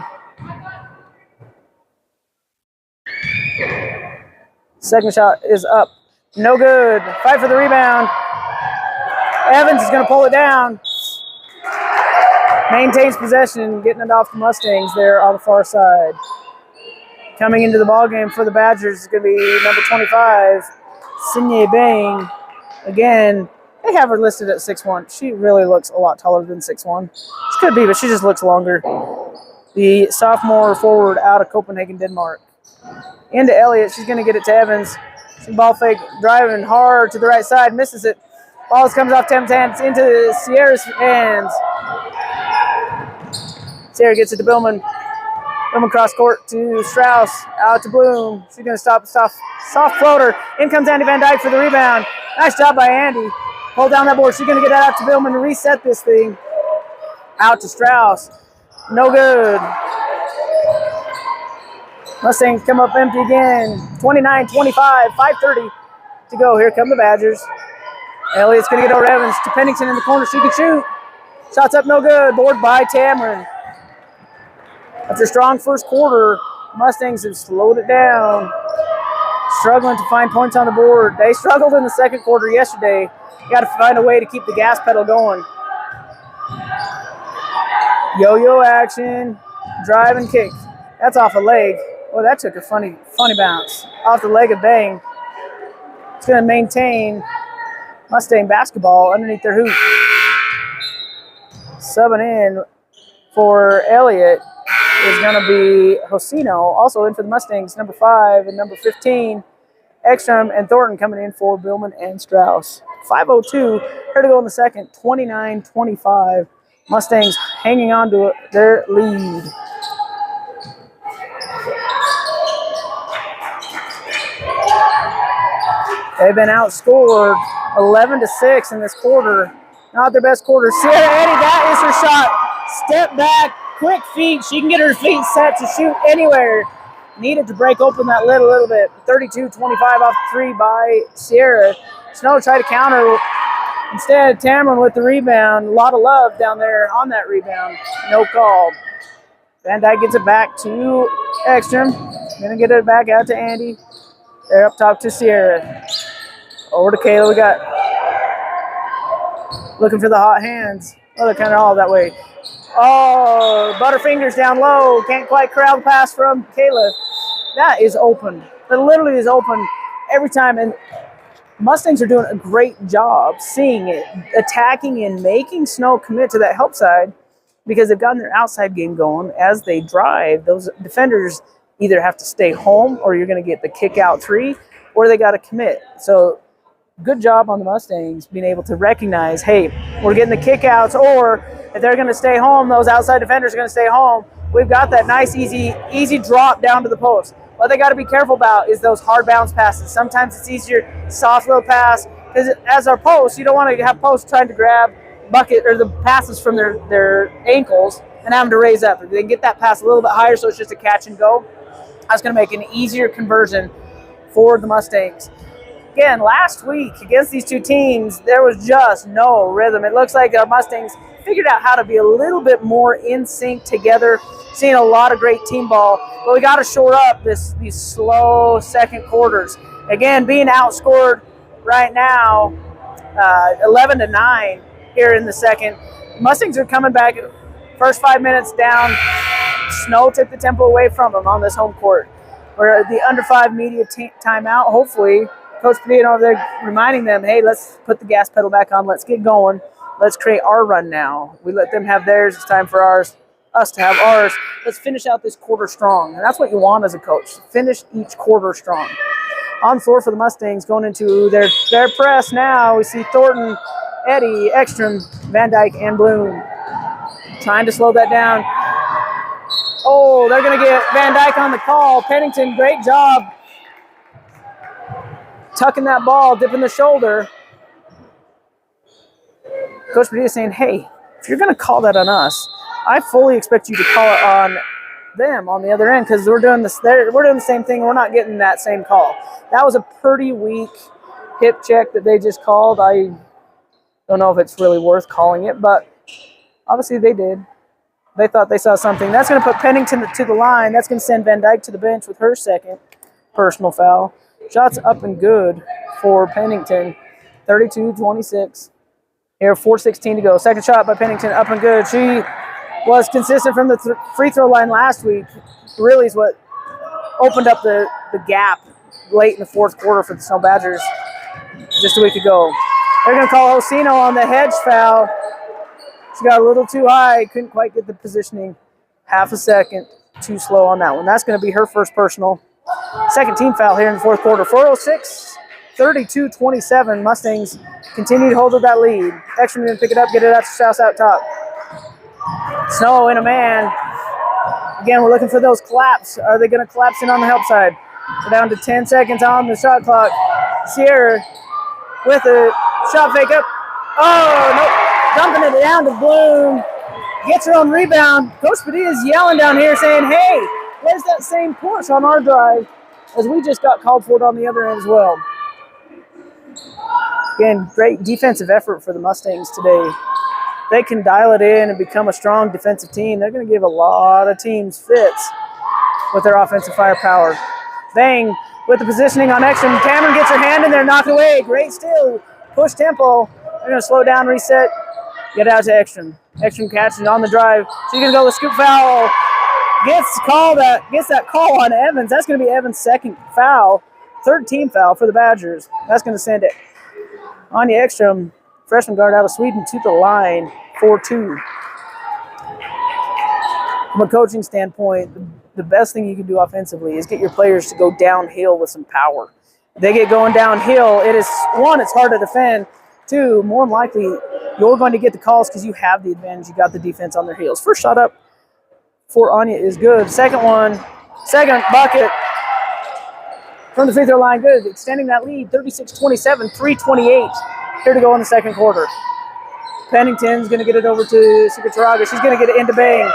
Second shot is up. No good. Fight for the rebound. Evans is going to pull it down. Maintains possession, getting it off the Mustangs there on the far side. Coming into the ballgame for the Badgers is going to be number 25, Sinye Bang. Again, they have her listed at 6'1". She really looks a lot taller than 6'1". She could be, but she just looks longer. The sophomore forward out of Copenhagen, Denmark. Into Elliott. She's going to get it to Evans. Ball fake, driving hard to the right side, misses it. Ball comes off Tim's hands into Sierra's hands. Sierra gets it to Billman. Billman cross court to Strauss, out to Bloom. She's going to stop the soft floater. In comes Andy Van Dyke for the rebound. Nice job by Andy. Hold down that board. She's going to get that out to Billman to reset this thing. Out to Strauss. No good. Mustangs come up empty again. 29-25, 5:30 to go. Here come the Badgers. Elliott's going to get over Evans to Pennington in the corner. She can shoot. Shots up, no good. Board by Tamron. After a strong first quarter, Mustangs have slowed it down. Struggling to find points on the board. They struggled in the second quarter yesterday. You got to find a way to keep the gas pedal going. Yo-yo action. Drive and kick. That's off a leg. Well, that took a funny bounce off the leg of Bang. It's going to maintain Mustang basketball underneath their hoop. Subbing in for Elliott is going to be Josino. Also in for the Mustangs, number 5 and number 15. Ekstrom and Thornton coming in for Billman and Strauss. 5:02 here to go in the second. 29-25. Mustangs hanging on to their lead. They've been outscored 11-6 in this quarter. Not their best quarter. Sierra Eddie, that is her shot. Step back, quick feet. She can get her feet set to shoot anywhere. Needed to break open that lid a little bit. 32-25 off the three by Sierra. Snow tried to counter Instead, Tamron with the rebound. A lot of love down there on that rebound. No call. Van Dyke gets it back to Ekstrom. Gonna get it back out to Andy. They're up top to Sierra. Over to Kayla. We got looking for the hot hands. Oh, they're kind of all that way. Oh, Butterfingers down low. Can't quite corral the pass from Kayla. That is open. That literally is open every time. And Mustangs are doing a great job seeing it, attacking and making Snow commit to that help side because they've gotten their outside game going. As they drive, those defenders either have to stay home or you're going to get the kick out three or they got to commit. So good job on the Mustangs being able to recognize, hey, we're getting the kickouts, or if they're going to stay home, those outside defenders are going to stay home. We've got that nice, easy drop down to the post. What they got to be careful about is those hard bounce passes. Sometimes it's easier, soft little pass, because as our posts, you don't want to have posts trying to grab bucket or the passes from their ankles and have them to raise up. If they can get that pass a little bit higher so it's just a catch and go, that's going to make an easier conversion for the Mustangs. Again, last week against these two teams, there was just no rhythm. It looks like our Mustangs figured out how to be a little bit more in sync together, seeing a lot of great team ball. But we got to shore up these slow second quarters. Again, being outscored right now, 11-9 here in the second. Mustangs are coming back. First 5 minutes down. Snow took the tempo away from them on this home court. We're at the under 5 media timeout. Hopefully, Coach Padilla over there reminding them, hey, let's put the gas pedal back on. Let's get going. Let's create our run now. We let them have theirs. It's time for us to have ours. Let's finish out this quarter strong. And that's what you want as a coach. Finish each quarter strong. On floor for the Mustangs going into their press now. We see Thornton, Eddie, Ekstrom, Van Dyke, and Bloom trying to slow that down. Oh, they're going to get Van Dyke on the call. Pennington, great job tucking that ball, dipping the shoulder. Coach Padilla saying, hey, if you're going to call that on us, I fully expect you to call it on them on the other end because we're doing this. We're doing the same thing. We're not getting that same call. That was a pretty weak hip check that they just called. I don't know if it's really worth calling it, but obviously they did. They thought they saw something. That's going to put Pennington to the line. That's going to send Van Dyke to the bench with her second personal foul. Shots up and good for Pennington. 32-26. Here, 4:16 to go. Second shot by Pennington, up and good. She was consistent from the free throw line last week. Really is what opened up the gap late in the fourth quarter for the Snow Badgers just a week ago. They're going to call Hosino on the hedge foul. She got a little too high, couldn't quite get the positioning. Half a second too slow on that one. That's going to be her first personal. Second team foul here in the fourth quarter. 4:06, 32-27. Mustangs continue to hold that lead. Ekstrom going to pick it up, get it out to Strauss out top. Snow in a man. Again, we're looking for those collapse. Are they going to collapse in on the help side? We're down to 10 seconds on the shot clock. Sierra with a shot fake up. Oh, nope. Dumping it down to Bloom. Gets her own rebound. Coach Padilla is yelling down here saying, hey, where's that same push on our drive? As we just got called for it on the other end as well. Again, great defensive effort for the Mustangs today. They can dial it in and become a strong defensive team. They're going to give a lot of teams fits with their offensive firepower. Bang with the positioning on Ekstrom. Cameron gets her hand in there, knocked away. Great steal. Push tempo. They're going to slow down, reset, get out to Ekstrom. Ekstrom catching on the drive. She's going to go with scoop foul. Gets that call on Evans. That's going to be Evans' second foul. Third team foul for the Badgers. That's going to send it. Anya Ekstrom, freshman guard out of Sweden, to the line, 4-2. From a coaching standpoint, the best thing you can do offensively is get your players to go downhill with some power. If they get going downhill, it's hard to defend. Two, more than likely, you're going to get the calls because you have the advantage. You got the defense on their heels. First shot up for Anya is good. Second bucket from the free throw line, good. Extending that lead, 36-27, 3:28 here to go in the second quarter. Pennington's going to get it over to Sukataraga. She's going to get it into Bang.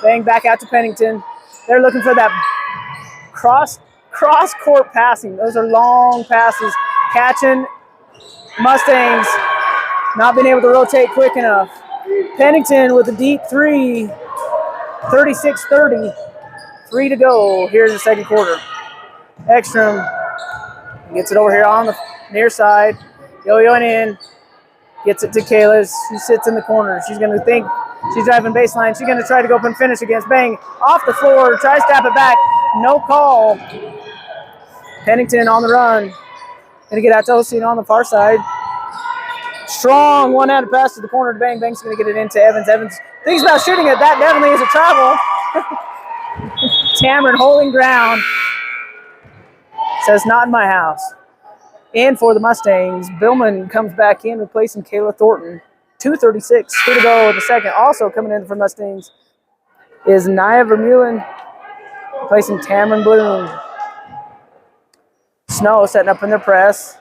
Bang back out to Pennington. They're looking for that cross-court passing. Those are long passes. Catching Mustangs not being able to rotate quick enough. Pennington with a deep three, 36-30. 3 to go here in the second quarter. Ekstrom gets it over here on the near side. Yo-yoing in. Gets it to Kayla. She sits in the corner. She's going to think she's driving baseline. She's going to try to go up and finish against Bang. Off the floor. Tries to tap it back. No call. Pennington on the run. Going to get out to Osteen on the far side. Strong one-handed pass to the corner to Bang. Bang's going to get it into Evans. Evans thinks about shooting it. That definitely is a travel. Cameron holding ground. Says, not in my house. And for the Mustangs, Billman comes back in, replacing Kayla Thornton. 2:36 to go in the second. Also coming in for Mustangs is Nia Vermeulen, replacing Tamron Bloom. Snow setting up in their press.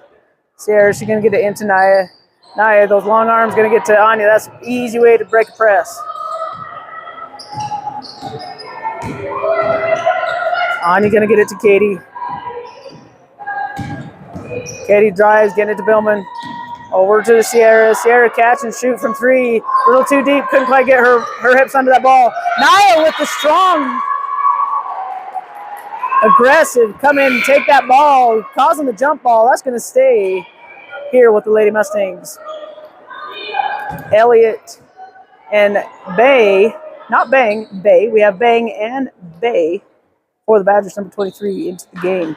Sierra, she's going to get it into Nia. Nia, those long arms going to get to Anya. That's an easy way to break a press. Anya going to get it to Katie. Katie drives, getting it to Billman. Over to the Sierra. Sierra catch and shoot from three. A little too deep. Couldn't quite get her hips under that ball. Nia with the strong, aggressive, come in and take that ball, causing the jump ball. That's going to stay here with the Lady Mustangs. Elliott and Bay, not Bang, Bay. We have Bang and Bay for the Badgers, number 23, into the game.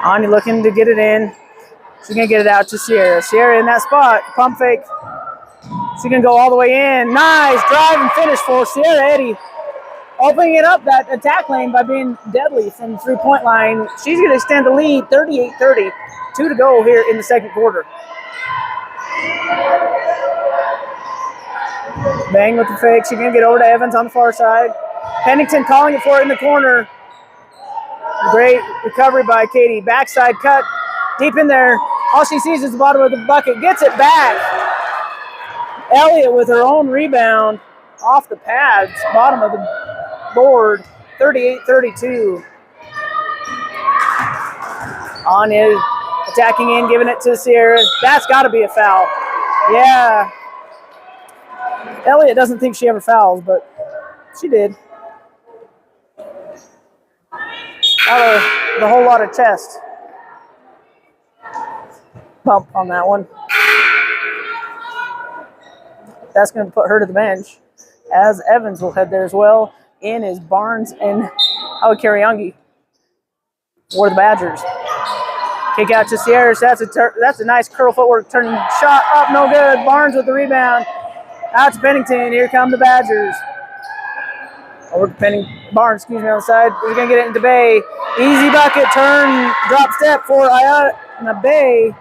Anya looking to get it in. She's going to get it out to Sierra. Sierra in that spot. Pump fake. She's going to go all the way in. Nice drive and finish for Sierra Eddy. Opening it up, that attack lane, by being deadly from the three-point line. She's going to extend the lead, 38-30. 2 to go here in the second quarter. Bang with the fake. She's going to get over to Evans on the far side. Pennington calling it for it in the corner. Great recovery by Katie. Backside cut deep in there. All she sees is the bottom of the bucket. Gets it back. Elliott with her own rebound off the pads. Bottom of the board. 38-32. Anya attacking in, giving it to Sierra. That's got to be a foul. Yeah. Elliott doesn't think she ever fouls, but she did. The whole lot of chest bump on that one. That's going to put her to the bench, as Evans will head there as well. In is Barnes and Awakariangi for the Badgers. Kick out to Sierra. That's a nice curl footwork, turning shot up, no good. Barnes with the rebound. Out to Pennington. Here come the Badgers. Over to Barnes, on the side. He's going to get it into Bay. Easy bucket, turn, drop step for Ayana Bay.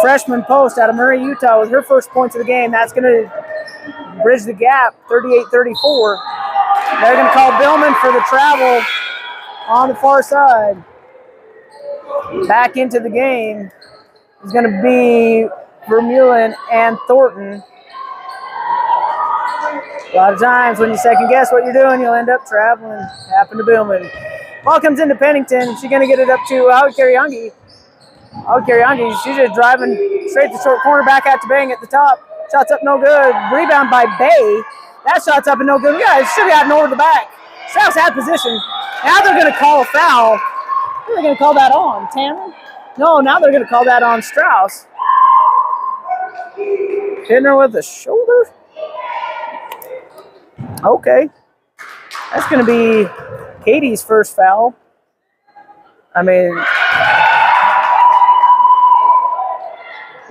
Freshman post out of Murray, Utah, with her first points of the game. That's going to bridge the gap, 38-34. They're going to call Billman for the travel on the far side. Back into the game is going to be Vermeulen and Thornton. A lot of times when you second guess what you're doing, you'll end up traveling. Happened to Billman. Ball comes into Pennington. She's going to get it up to Awakariangi. She's just driving straight to short corner, back out to Bang at the top. Shots up, no good. Rebound by Bay. That shot's up and no good. Yeah, it should be out and over the back. Strauss had position. Now they're going to call a foul. Who are they going to call that on? Tamron? No, now they're going to call that on Strauss. Hitting her with the shoulder? Okay. That's going to be Katie's first foul. I mean,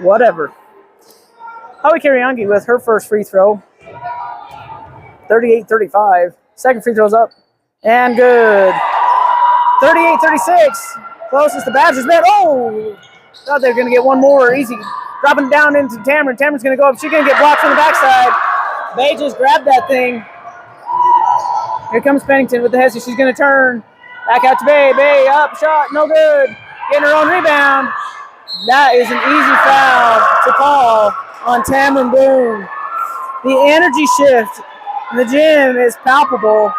whatever. Awakariangi with her first free throw. 38-35. Second free throw's up. And good. 38-36. Closest the Badgers met. Oh! Thought they were going to get one more. Easy. Dropping it down into Tamron. Tamron's going to go up. She's going to get blocked from the backside. Bay just grabbed that thing. Here comes Pennington with the hezzy. She's going to turn. Back out to Bay. Bay up. Shot. No good. Getting her own rebound. That is an easy foul to call on Tamron Boone. The energy shift in the gym is palpable.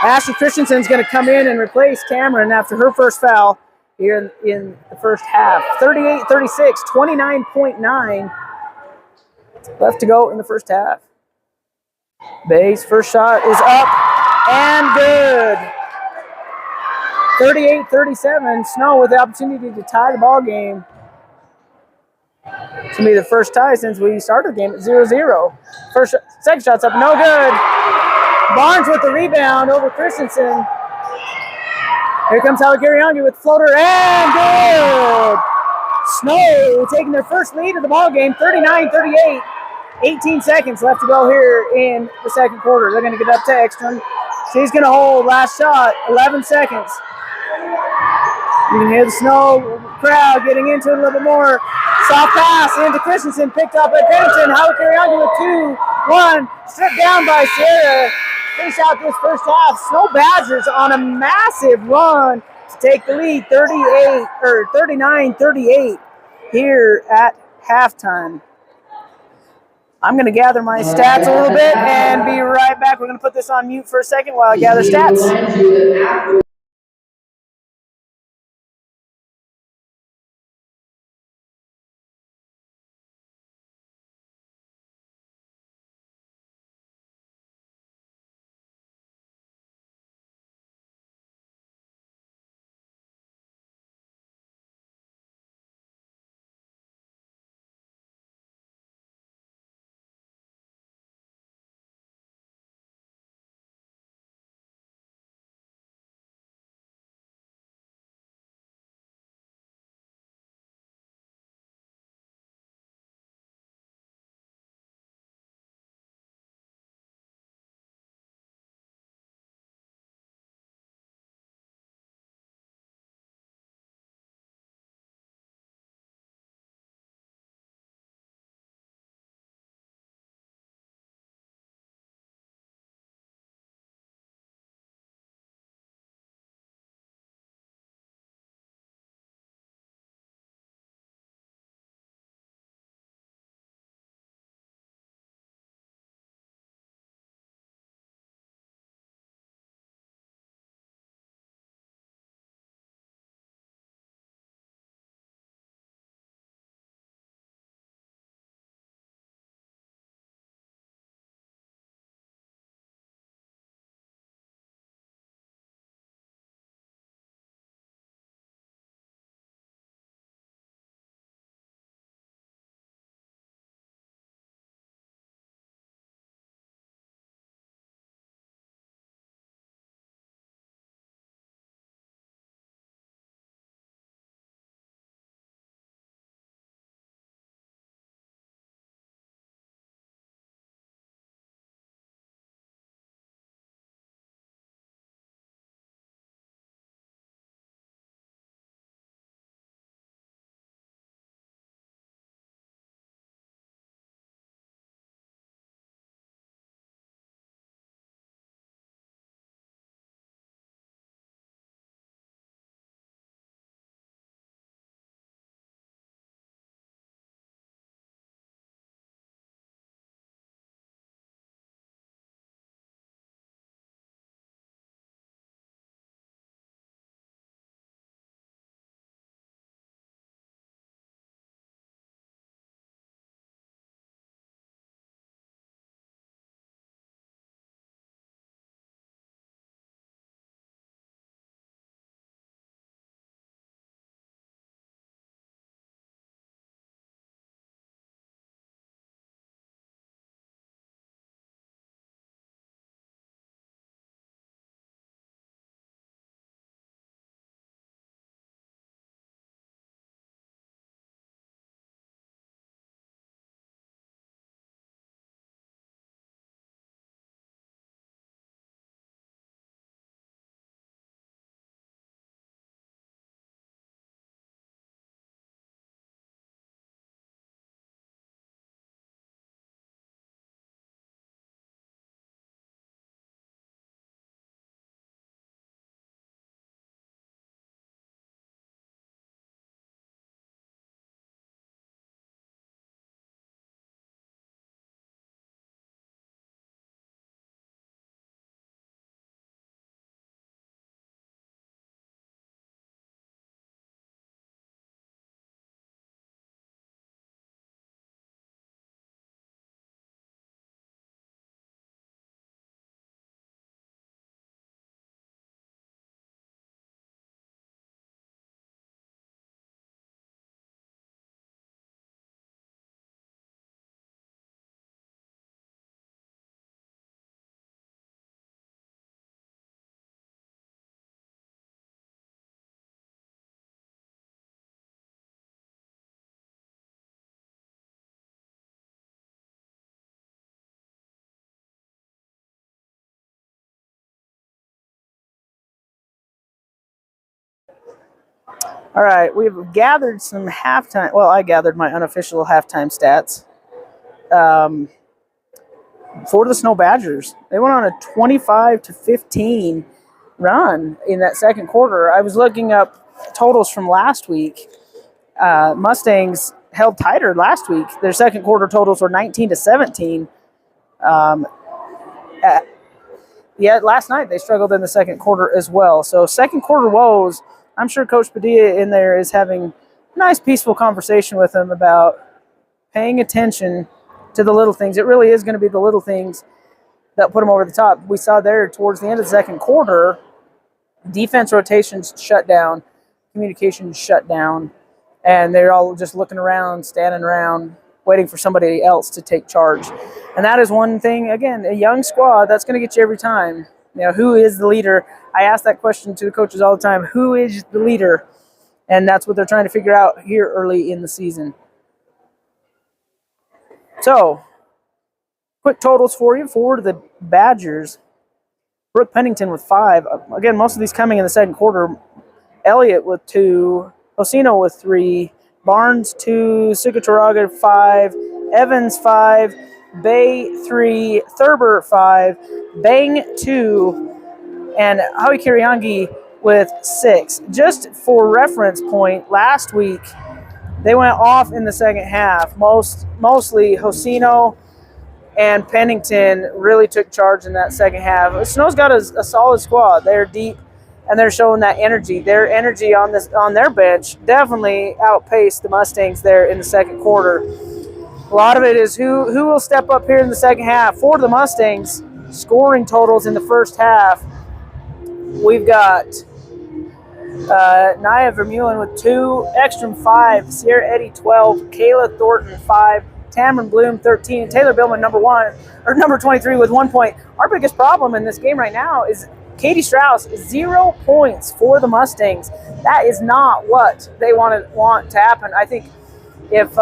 Ashley Christensen's going to come in and replace Cameron after her first foul here in the first half. 38-36, 29.9 left to go in the first half. Bay's first shot is up and good. 38-37, Snow with the opportunity to tie the ball game. It's going to be the first tie since we started the game at 0-0. Second shot's up, no good. Barnes with the rebound over Christensen. Here comes Halakariangi with floater and good. Snow taking their first lead of the ball game, 39-38. 18 seconds left to go here in the second quarter. They're going to get up to Ekstrom. She's going to hold last shot, 11 seconds. You can hear the Snow crowd getting into it a little bit more. Soft pass into Christensen, picked up at Pennington. Halakariangi with 2-1, stripped down by Sarah. Finish out this first half. Snow Badgers on a massive run to take the lead, 39-38 here at halftime. I'm going to gather my stats a little bit and be right back. We're going to put this on mute for a second while I gather stats. All right, we've gathered some halftime. Well, I gathered my unofficial halftime stats for the Snow Badgers. They went on a 25-15 run in that second quarter. I was looking up totals from last week. Mustangs held tighter last week. Their second quarter totals were 19-17. Yet last night they struggled in the second quarter as well. So second quarter woes. I'm sure Coach Padilla in there is having a nice, peaceful conversation with them about paying attention to the little things. It really is going to be the little things that put them over the top. We saw there towards the end of the second quarter, defense rotations shut down, communication shut down, and they're all just looking around, standing around, waiting for somebody else to take charge. And that is one thing, again, a young squad, that's going to get you every time. You know, who is the leader? I ask that question to the coaches all the time. Who is the leader? And that's what they're trying to figure out here early in the season. So, quick totals for you for the Badgers. Brooke Pennington with 5. Again, most of these coming in the second quarter. Elliott with 2. Osino with 3. Barnes 2. Sukataraga 5. Evans 5. Bay 3. Thurber 5. Bang 2. And Howie Kiriangi with 6. Just for reference point, last week they went off in the second half. Mostly Osino and Pennington really took charge in that second half. Snow's got a solid squad. They're deep, and they're showing that energy. Their energy on their bench definitely outpaced the Mustangs there in the second quarter. A lot of it is who will step up here in the second half. For the Mustangs, scoring totals in the first half, we've got Nia Vermeulen with 2, Ekstrom 5, Sierra Eddy 12, Kayla Thornton 5, Tamron Bloom 13, and Taylor Billman number 23 with 1 point. Our biggest problem in this game right now is Katie Strauss, 0 points for the Mustangs. That is not what they want to happen. I think if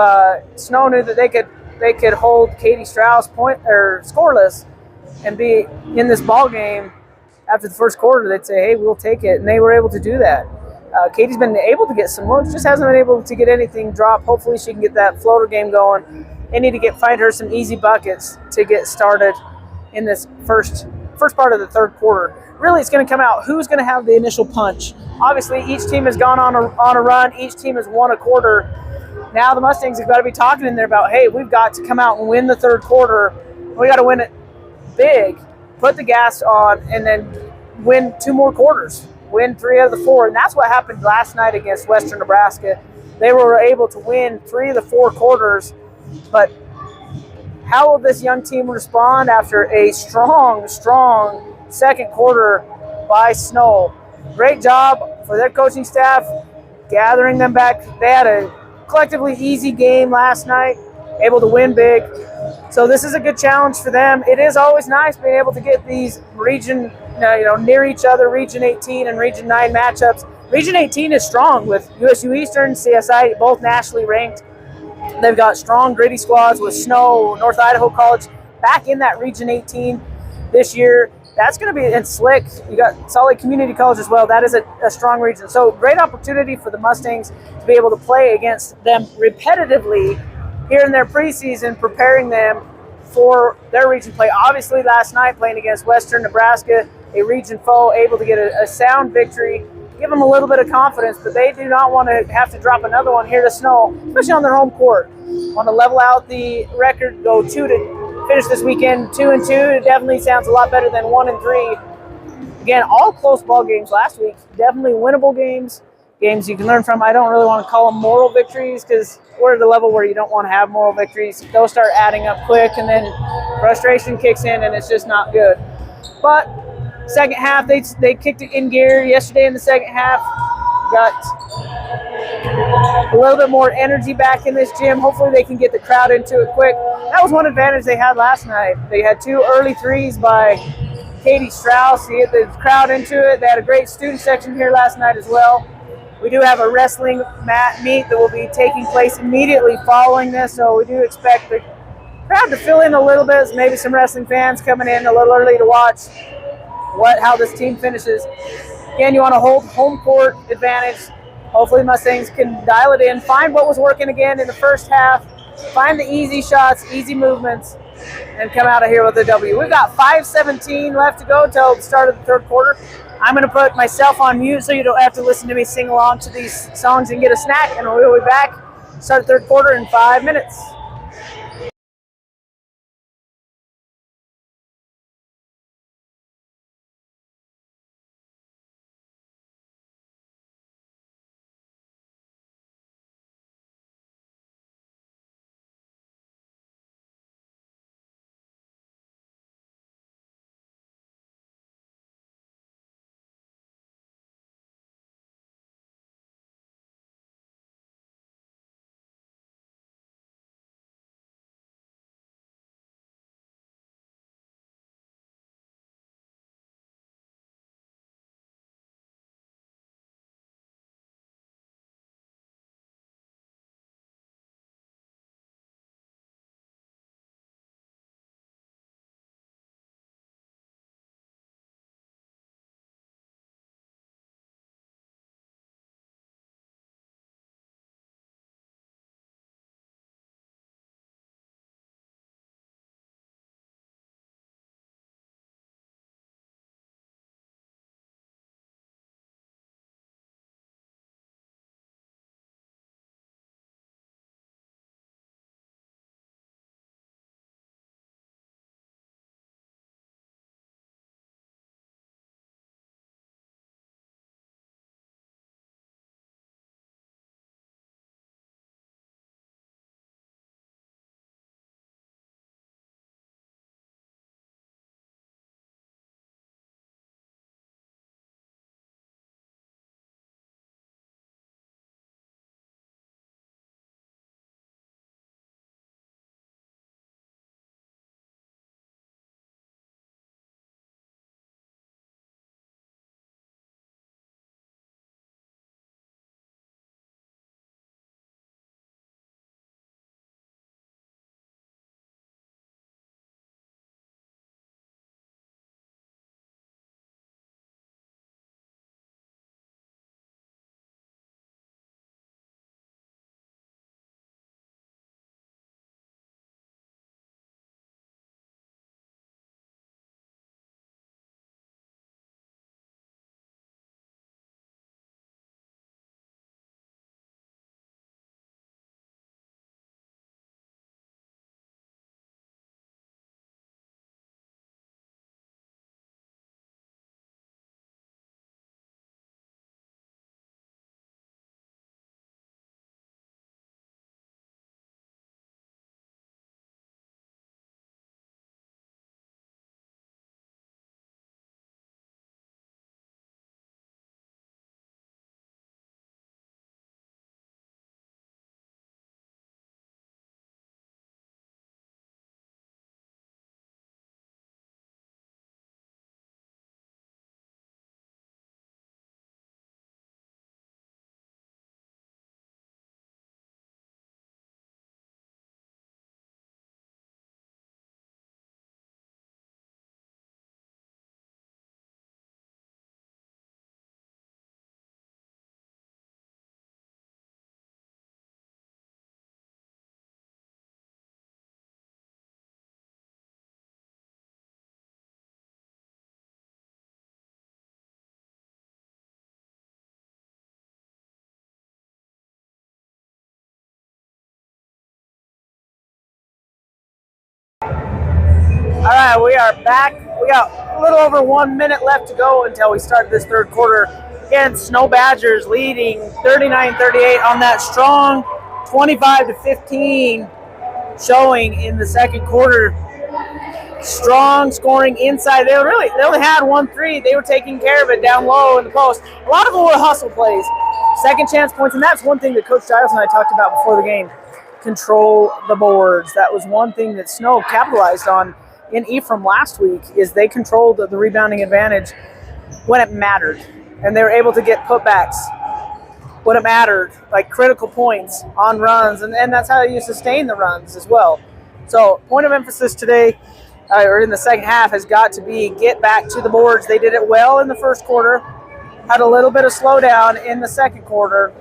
Snow knew that they could hold Katie Strauss scoreless and be in this ball game after the first quarter, they'd say, hey, we'll take it. And they were able to do that. Katie's been able to get some looks, just hasn't been able to get anything dropped. Hopefully she can get that floater game going. They need to find her some easy buckets to get started in this first part of the third quarter. Really, it's going to come out who's going to have the initial punch. Obviously, each team has gone on a run. Each team has won a quarter. Now the Mustangs have got to be talking in there about, hey, we've got to come out and win the third quarter. We got to win it big, put the gas on, and then win 2 more quarters. Win 3 out of the 4. And that's what happened last night against Western Nebraska. They were able to win 3 of the 4 quarters. But how will this young team respond after a strong second quarter by Snow? Great job for their coaching staff gathering them back. They had a collectively easy game last night, able to win big. So this is a good challenge for them. It is always nice being able to get these region, near each other, Region 18 and Region 9 matchups. Region 18 is strong with USU Eastern, CSI, both nationally ranked. They've got strong, gritty squads with Snow, North Idaho College back in that Region 18 this year. That's going to be in Slick. You got Salt Lake Community College as well. That is a strong region. So great opportunity for the Mustangs to be able to play against them repetitively here in their preseason, preparing them for their region play. Obviously, last night playing against Western Nebraska, a region foe, able to get a sound victory, give them a little bit of confidence, but they do not want to have to drop another one here to Snow, especially on their home court. Want to level out the record, go 2 to finish this weekend 2-2. It definitely sounds a lot better than 1-3. Again, all close ball games last week, definitely winnable games you can learn from. I don't really want to call them moral victories because we're at the level where you don't want to have moral victories. They'll start adding up quick, and then frustration kicks in, and it's just not good. But second half, they kicked it in gear yesterday in the second half. Got a little bit more energy back in this gym. Hopefully they can get the crowd into it quick. That was one advantage they had last night. They had 2 early threes by Katie Strauss. He had the crowd into it. They had a great student section here last night as well. We do have a wrestling mat meet that will be taking place immediately following this, so we do expect the crowd to fill in a little bit. Maybe some wrestling fans coming in a little early to watch how this team finishes. Again, you want to hold home court advantage, Hopefully Mustangs can dial it in, find what was working again in the first half, find the easy shots, easy movements, and come out of here with a W. We've got 5:17 left to go till the start of the third quarter. I'm going to put myself on mute so you don't have to listen to me sing along to these songs and get a snack, and we'll be back. Start the third quarter in 5 minutes. All right, we are back. We got a little over 1 minute left to go until we start this third quarter. Again, Snow Badgers leading 39-38 on that strong 25-15 showing in the second quarter. Strong scoring inside. They only had 1-3. They were taking care of it down low in the post. A lot of them were hustle plays, second chance points, and that's one thing that Coach Giles and I talked about before the game. Control the boards. That was one thing that Snow capitalized on in Ephraim last week, is they controlled the rebounding advantage when it mattered, and they were able to get putbacks when it mattered, like critical points on runs, and that's how you sustain the runs as well. So point of emphasis today, or in the second half, has got to be get back to the boards. They did it well in the first quarter, had a little bit of slowdown in the second quarter,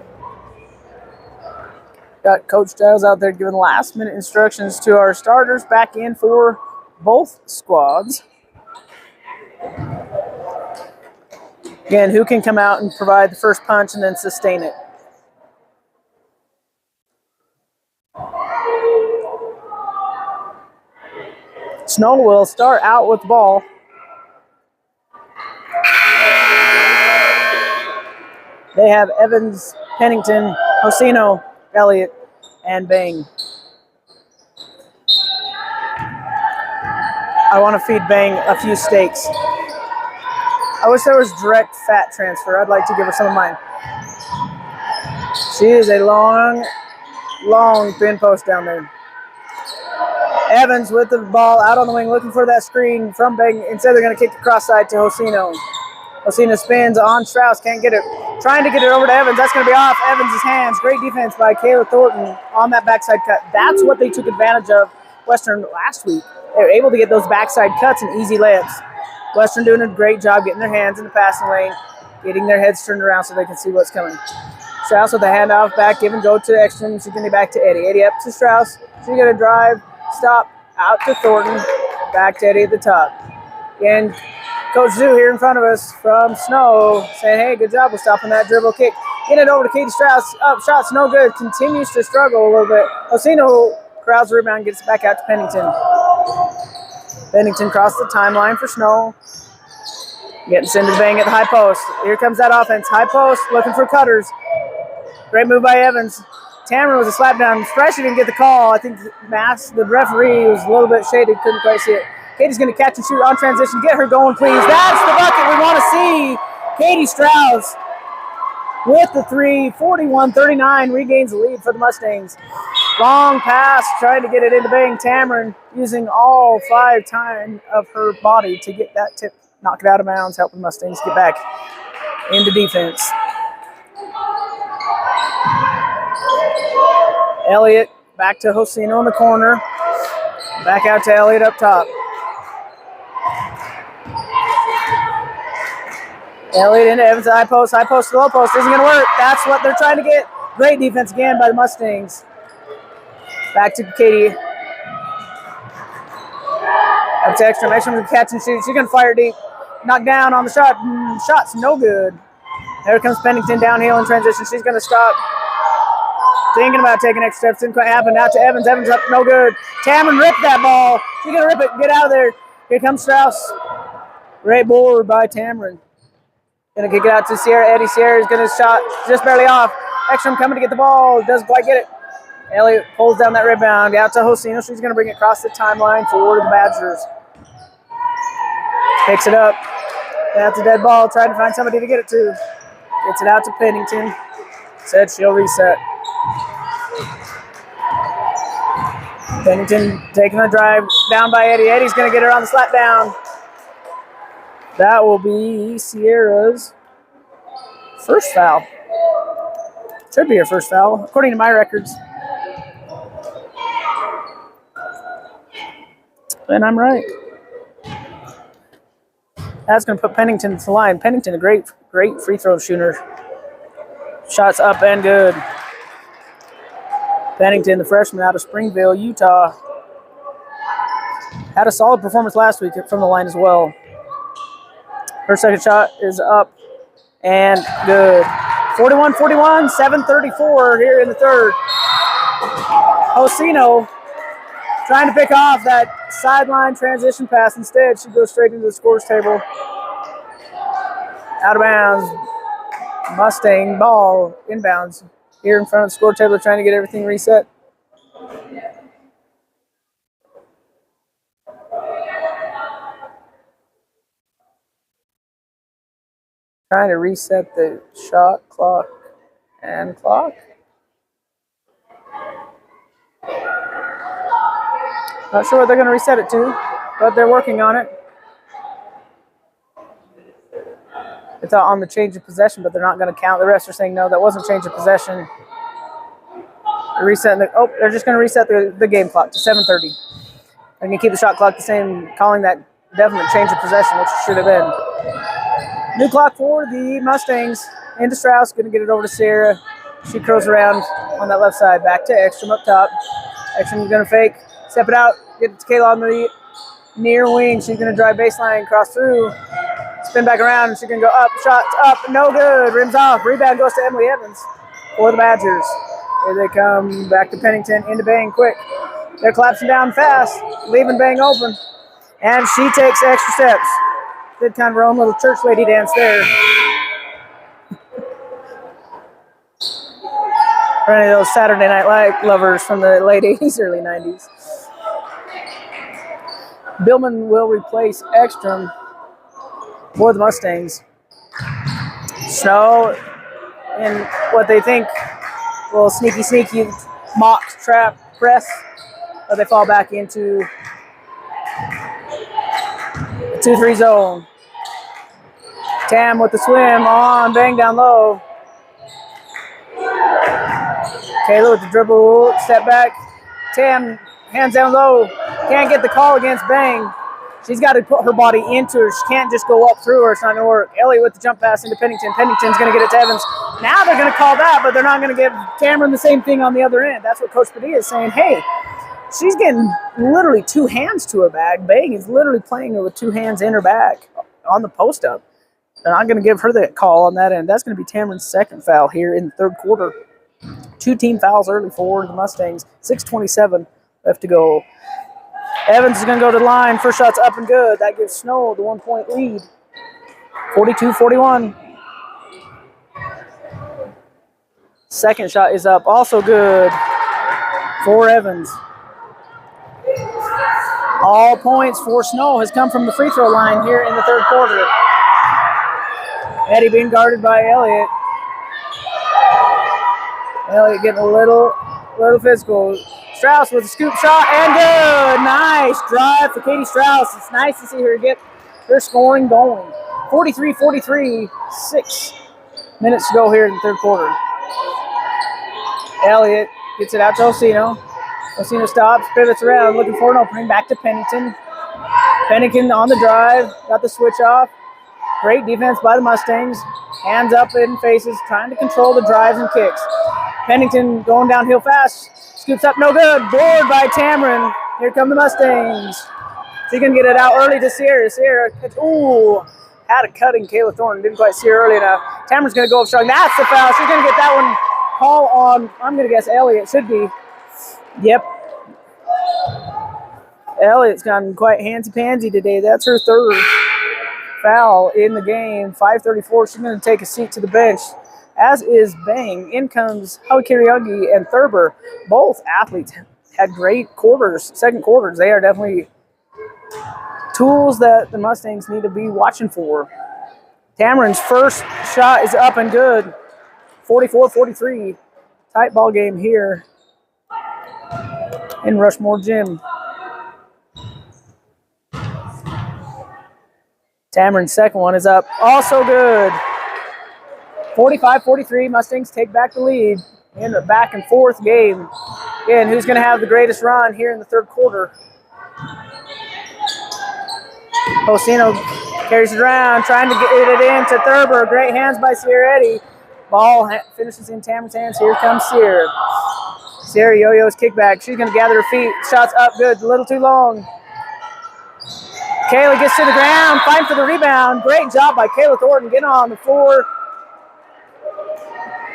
Got Coach Giles out there giving last-minute instructions to our starters back in for both squads. Again, who can come out and provide the first punch and then sustain it? Snow will start out with the ball. They have Evans, Pennington, Hosino, Elliott, and Bang. I want to feed Bang a few steaks. I wish there was direct fat transfer. I'd like to give her some of mine. She is a long thin post down there. Evans with the ball out on the wing, looking for that screen from Bang. Instead, they're going to kick the cross side to Hosino. Hosino spins on Strauss, can't get it. Trying to get it over to Evans. That's going to be off Evans' hands. Great defense by Kayla Thornton on that backside cut. That's what they took advantage of Western last week. They were able to get those backside cuts and easy layups. Western doing a great job getting their hands in the passing lane, getting their heads turned around so they can see what's coming. Strauss with the handoff back, give and go to Ekstrom. She's going to be back to Eddie. Eddie up to Strauss. She's going to drive, stop, out to Thornton, back to Eddie at the top. And Coach Zoo here in front of us from Snow saying, hey, good job with stopping that dribble kick. Get it over to Katie Strauss. Up, shot's no good. Continues to struggle a little bit. Osino crowds the rebound, gets it back out to Pennington. Pennington crossed the timeline for Snow. Getting sent to Bang at the high post. Here comes that offense. High post, looking for cutters. Great move by Evans. Tamron was a slap down. Fresh didn't get the call. I think the referee was a little bit shaded, couldn't quite see it. Katie's going to catch and shoot on transition. Get her going, please. That's the bucket we want to see. Katie Strauss with the three. 41-39 regains the lead for the Mustangs. Long pass, trying to get it into Bang. Tamron using all 5 times of her body to get that tip, knock it out of bounds, helping Mustangs get back into defense. Elliott back to Hosino in the corner. Back out to Elliott up top. Elliott into Evans, high post to low post. Isn't going to work. That's what they're trying to get. Great defense again by the Mustangs. Back to Katie. Up to Ekstrom. Ekstrom's going to catch and shoot. She's going to fire deep. Knocked down on the shot. Shot's no good. There comes Pennington downhill in transition. She's going to stop. Thinking about taking extra steps. Didn't quite happen. Out to Evans. Evans up. No good. Tamron ripped that ball. She's going to rip it. Get out of there. Here comes Strauss. Great board by Tamron. Going to kick it out to Sierra. Eddie Sierra is going to shot just barely off. Ekstrom coming to get the ball. Doesn't quite get it. Elliott pulls down that rebound. Out to Hosino. She's going to bring it across the timeline for the Badgers. Picks it up. That's a dead ball. Trying to find somebody to get it to. Gets it out to Pennington. Said she'll reset. Pennington taking the drive. Down by Eddie. Eddie's going to get her on the slap down. That will be Sierra's first foul. Should be her first foul, according to my records. And I'm right. That's going to put Pennington to the line. Pennington, a great free throw shooter. Shots up and good. Pennington, the freshman out of Springville, Utah. Had a solid performance last week from the line as well. Her second shot is up and good. 41-41, 7:34 here in the third. Hosino trying to pick off that sideline transition pass. Instead, she goes straight into the scores table. Out of bounds. Mustang ball inbounds here in front of the score table, trying to get everything reset. Trying to reset the shot clock and clock. Not sure what they're going to reset it to, but they're working on it. It's on the change of possession, but they're not going to count. The refs are saying no, that wasn't change of possession. They're resetting they're just going to reset the game clock to 7:30. They're going to keep the shot clock the same, calling that definite change of possession, which it should have been. New clock for the Mustangs. Into Strauss, going to get it over to Sierra. She curls around on that left side. Back to Ekstrom up top. Ekstrom's going to fake. Step it out. Get it to Kayla on the near wing. She's going to drive baseline, cross through. Spin back around, and she's going to go up. Shots up. No good. Rims off. Rebound goes to Emily Evans for the Badgers. Here they come back to Pennington. Into Bang quick. They're collapsing down fast. Leaving Bang open. And she takes extra steps. Did kind of her own little church lady dance there. For any of those Saturday Night Live lovers from the late 80s, early 90s. Billman will replace Ekstrom for the Mustangs. Snow in what they think will sneaky mock trap press, but they fall back into the 2-3 zone. Tam with the swim on, Bang down low. Kayla with the dribble, step back. Tam, hands down low. Can't get the call against Bang. She's got to put her body into her. She can't just go up through her. It's not going to work. Elliott with the jump pass into Pennington. Pennington's going to get it to Evans. Now they're going to call that, but they're not going to give Cameron the same thing on the other end. That's what Coach Padilla is saying. Hey, she's getting literally two hands to her bag. Bang is literally playing her with two hands in her bag on the post-up. They're not going to give her that call on that end. That's going to be Cameron's second foul here in the third quarter. 2 team fouls early for the Mustangs. 6:27 left to go. Evans is going to go to the line. First shot's up and good. That gives Snow the 1-point lead. 42-41. Second shot is up. Also good for Evans. All points for Snow has come from the free throw line here in the third quarter. Eddie being guarded by Elliott. Elliott getting a little physical. Strauss with a scoop shot and good. Nice drive for Katie Strauss. It's nice to see her get her scoring going. 43-43, 6 minutes to go here in the third quarter. Elliott gets it out to Osino. Osino stops, pivots around, looking for an opening. Back to Pennington. Pennington on the drive, got the switch off. Great defense by the Mustangs. Hands up in faces, trying to control the drives and kicks. Pennington going downhill fast. Scoops up, no good. Board by Tamron. Here come the Mustangs. She's going to get it out early to Sierra. Sierra, ooh, had a cutting. Kayla Thornton didn't quite see her early enough. Tamron's going to go up strong. That's the foul. She's going to get that one. Call on, I'm going to guess Elliott. Should be. Yep. Elliott's gotten quite handsy-pansy today. That's her third foul in the game. 5:34. She's going to take a seat to the bench. As is Bang. In comes Hawikariagi and Thurber. Both athletes had great quarters, second quarters. They are definitely tools that the Mustangs need to be watching for. Cameron's first shot is up and good. 44-43. Tight ball game here in Rushmore Gym. Cameron's second one is up. Also good. 45-43, Mustangs take back the lead in the back and forth game. Again, who's going to have the greatest run here in the third quarter? Osino carries it around, trying to get it into Thurber. Great hands by Sierra Eddy. Ball finishes in Tamron's hands. Here comes Sierra. Sierra yo-yo's kickback. She's going to gather her feet. Shots up good, a little too long. Kayla gets to the ground, fighting for the rebound. Great job by Kayla Thornton getting on the floor.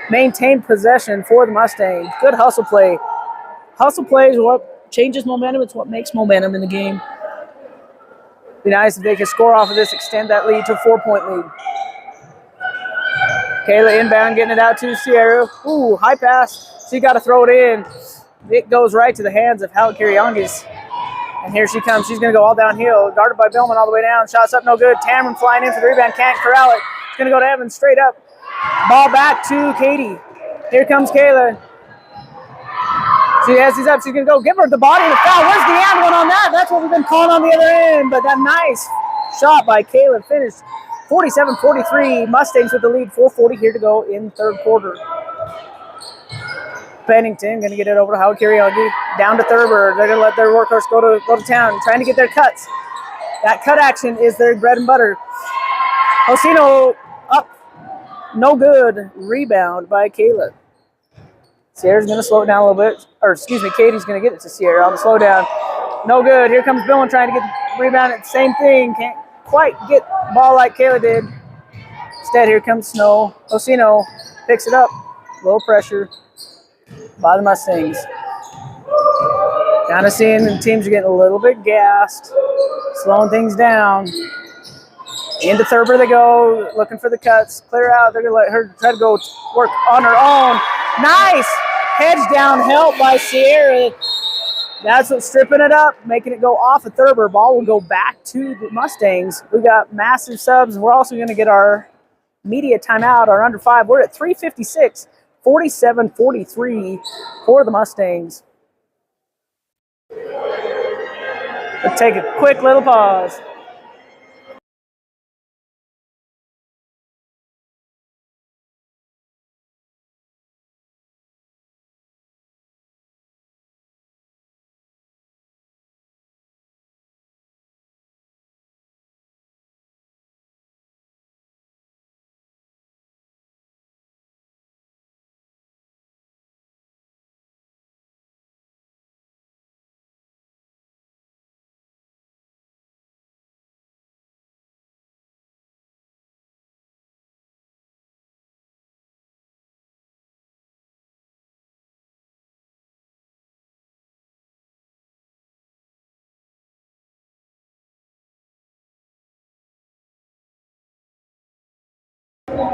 Maintained possession for the Mustangs. Good hustle play. Hustle play is what changes momentum. It's what makes momentum in the game. Be nice if they can score off of this, extend that lead to a 4-point lead. Kayla inbound, getting it out to Sierra. Ooh, high pass. She got to throw it in. It goes right to the hands of Hawikariagi. And here she comes. She's going to go all downhill. Guarded by Billman all the way down. Shots up, no good. Tamron flying in for the rebound. Can't corral it. It's going to go to Evans straight up. Ball back to Katie. Here comes Kayla. She has these up. She's going to go give her the body and the foul. Where's the and one on that? That's what we've been calling on the other end. But that nice shot by Kayla finished 47-43. Mustangs with the lead. 4:40 here to go in third quarter. Pennington going to get it over to Hawikariagi. Down to Thurber. They're going to let their workhorse go to town. Trying to get their cuts. That cut action is their bread and butter. Osino up. No good. Rebound by Kayla. Sierra's going to slow it down a little bit. Or, excuse me, Katie's going to get it to Sierra on the slow down. No good. Here comes Billman trying to get the rebound. It's the same thing. Can't quite get the ball like Kayla did. Instead, here comes Snow. Osino picks it up. Low pressure by the Mustangs. Kind of seeing the teams are getting a little bit gassed, slowing things down. Into Thurber they go, looking for the cuts. Clear out. They're going to let her try to go work on her own. Nice! Hedge down help by Sierra. That's what's stripping it up, making it go off of Thurber. Ball will go back to the Mustangs. We got massive subs, and we're also going to get our media timeout, our under 5. We're at 3:56, 47-43 for the Mustangs. Let's take a quick little pause.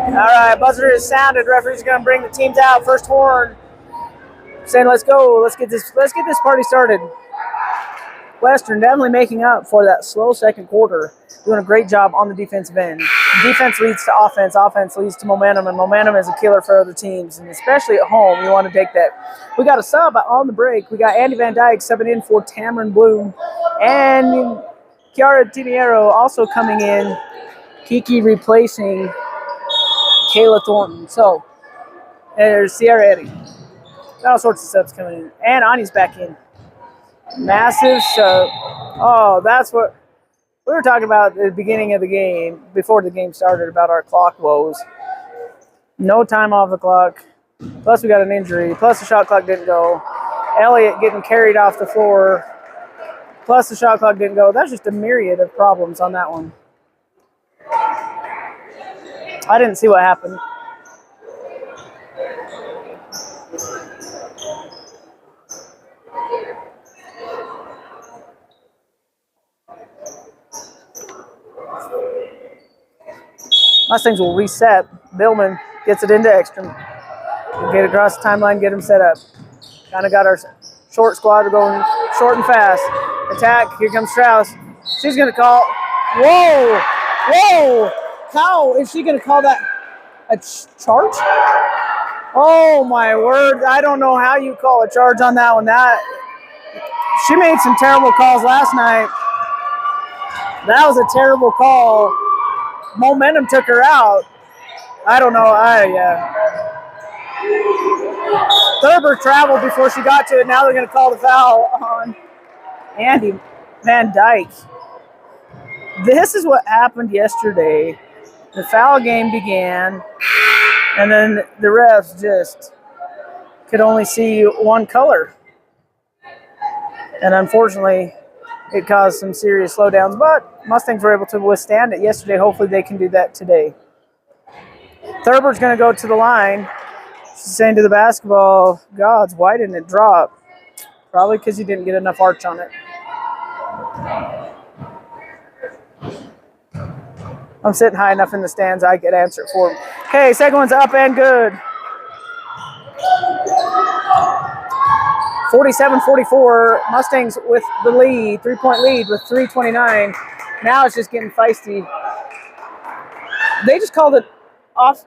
All right, buzzer is sounded. Referee's going to bring the teams out. First horn, saying, "Let's go. Let's get this party started." Western definitely making up for that slow second quarter, doing a great job on the defensive end. Defense leads to offense. Offense leads to momentum, and momentum is a killer for other teams, and especially at home, you want to take that. We got a sub on the break. We got Andy Van Dyke subbing in for Tamron Bloom, and Kiara Tiniero also coming in. Kiki replacing Kayla Thornton. So there's Sierra Eddy. Got all sorts of subs coming in. And Ani's back in. Massive sub. Oh, that's what we were talking about at the beginning of the game, before the game started, about our clock woes. No time off the clock. Plus we got an injury. Plus the shot clock didn't go. Elliott getting carried off the floor. Plus the shot clock didn't go. That's just a myriad of problems on that one. I didn't see what happened. Mustangs will reset. Billman gets it into Ekstrom. We'll get across the timeline, get him set up. Kind of got our short squad going short and fast. Attack. Here comes Strauss. She's going to call. Whoa! Whoa! How is she going to call that a charge? Oh, my word. I don't know how you call a charge on that one. She made some terrible calls last night. That was a terrible call. Momentum took her out. I don't know. Thurber traveled before she got to it. Now they're going to call the foul on Andy Van Dyke. This is what happened yesterday. The foul game began, and then the refs just could only see one color. And unfortunately, it caused some serious slowdowns, but Mustangs were able to withstand it yesterday. Hopefully they can do that today. Thurber's going to go to the line. She's saying to the basketball gods, why didn't it drop? Probably because you didn't get enough arch on it. I'm sitting high enough in the stands, I could answer it for them. Okay, second one's up and good. 47-44, Mustangs with the lead, 3-point lead with 3:29. Now it's just getting feisty. They just called it off.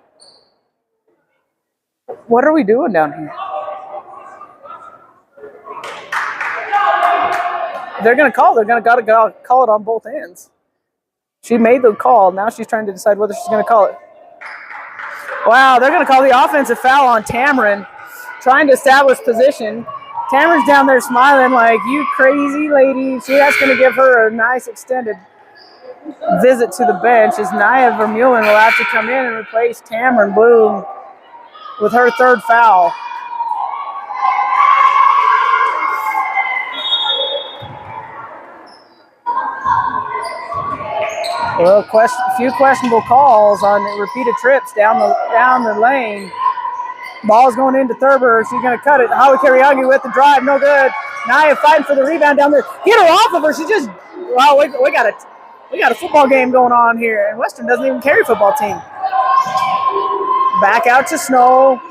What are we doing down here? They're going to gotta call it on both ends. She made the call. Now she's trying to decide whether she's going to call it. Wow, they're going to call the offensive foul on Tamron, trying to establish position. Tamron's down there smiling like, you crazy lady. So that's going to give her a nice extended visit to the bench as Nia Vermeulen will have to come in and replace Tamron Bloom with her third foul. Well, a few questionable calls on repeated trips down the lane. Ball's going into Thurber. She's going to cut it. Holly Kariagi with the drive. No good. Naya fighting for the rebound down there. Get her off of her. She just, wow, we got a football game going on here. And Western doesn't even carry football team. Back out to Snow.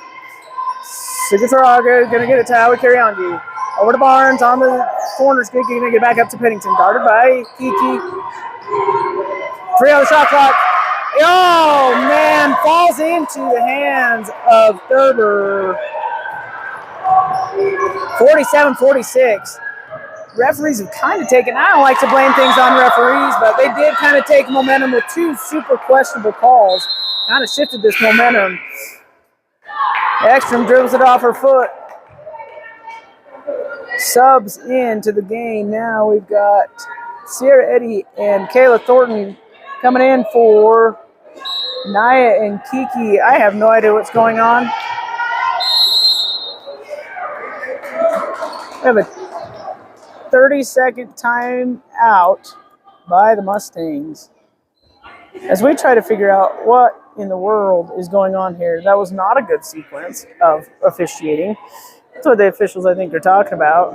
Sigatoraga going to get it to Holly Kariagi. Over to Barnes on the corner. Going to get back up to Pennington. Guarded by Kiki. 3 on the shot clock. Oh, man, falls into the hands of Thurber. 47-46. Referees have kind of taken, I don't like to blame things on referees, but they did kind of take momentum with 2 super questionable calls. Kind of shifted this momentum. Ekstrom dribbles it off her foot. Subs into the game. Now we've got Sierra Eddy and Kayla Thornton coming in for Naya and Kiki. I have no idea what's going on. We have a 30-second time out by the Mustangs as we try to figure out what in the world is going on here. That was not a good sequence of officiating. That's what the officials, I think, are talking about.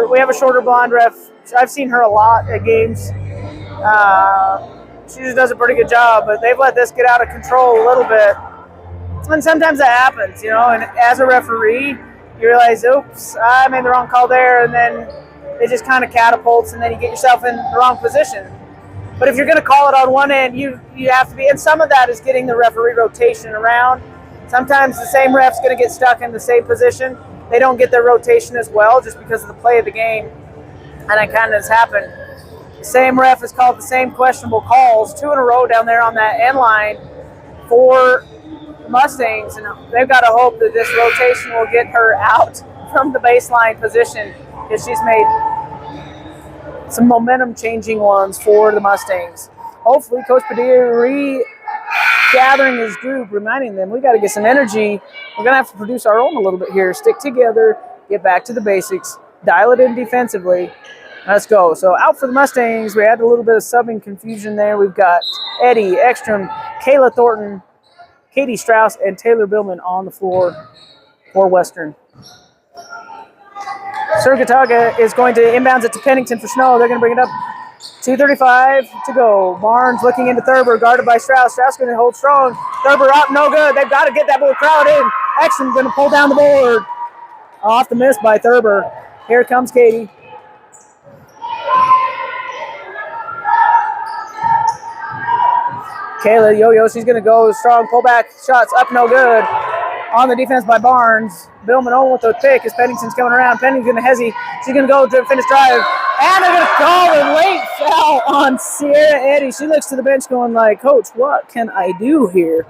We have a shorter blonde ref. I've seen her a lot at games. She just does a pretty good job, but they've let this get out of control a little bit. And sometimes that happens, and as a referee, you realize, oops, I made the wrong call there, and then it just kind of catapults, and then you get yourself in the wrong position. But if you're going to call it on one end, you have to be, and some of that is getting the referee rotation around. Sometimes the same ref's going to get stuck in the same position. They don't get their rotation as well just because of the play of the game. And it kind of has happened. The same ref has called the same questionable calls 2 in a row down there on that end line for the Mustangs. And they've got to hope that this rotation will get her out from the baseline position because she's made some momentum-changing ones for the Mustangs. Hopefully, Coach Padilla gathering his group, reminding them we got to get some energy. We're going to have to produce our own a little bit here. Stick together, get back to the basics, dial it in defensively. Let's go. So out for the Mustangs. We had a little bit of subbing confusion there. We've got Eddy, Ekstrom, Kayla Thornton, Katie Strauss, and Taylor Billman on the floor for Western. Surgataga is going to inbounds it to Pennington for Snow. They're going to bring it up. 2:35 to go. Barnes looking into Thurber, guarded by Strauss. Strauss going to hold strong. Thurber up, no good. They've got to get that ball crowd in. Ekstrom going to pull down the board. Off the miss by Thurber. Here comes Katie. Kayla Yo-Yo, she's going to go strong. Pull back shots up, no good. On the defense by Barnes. Billman on with the pick as Pennington's coming around. Pennington's going to hesitate. She's going to go to finish drive. And they're going to call a late foul on Sierra Eddy. She looks to the bench going like, Coach, what can I do here?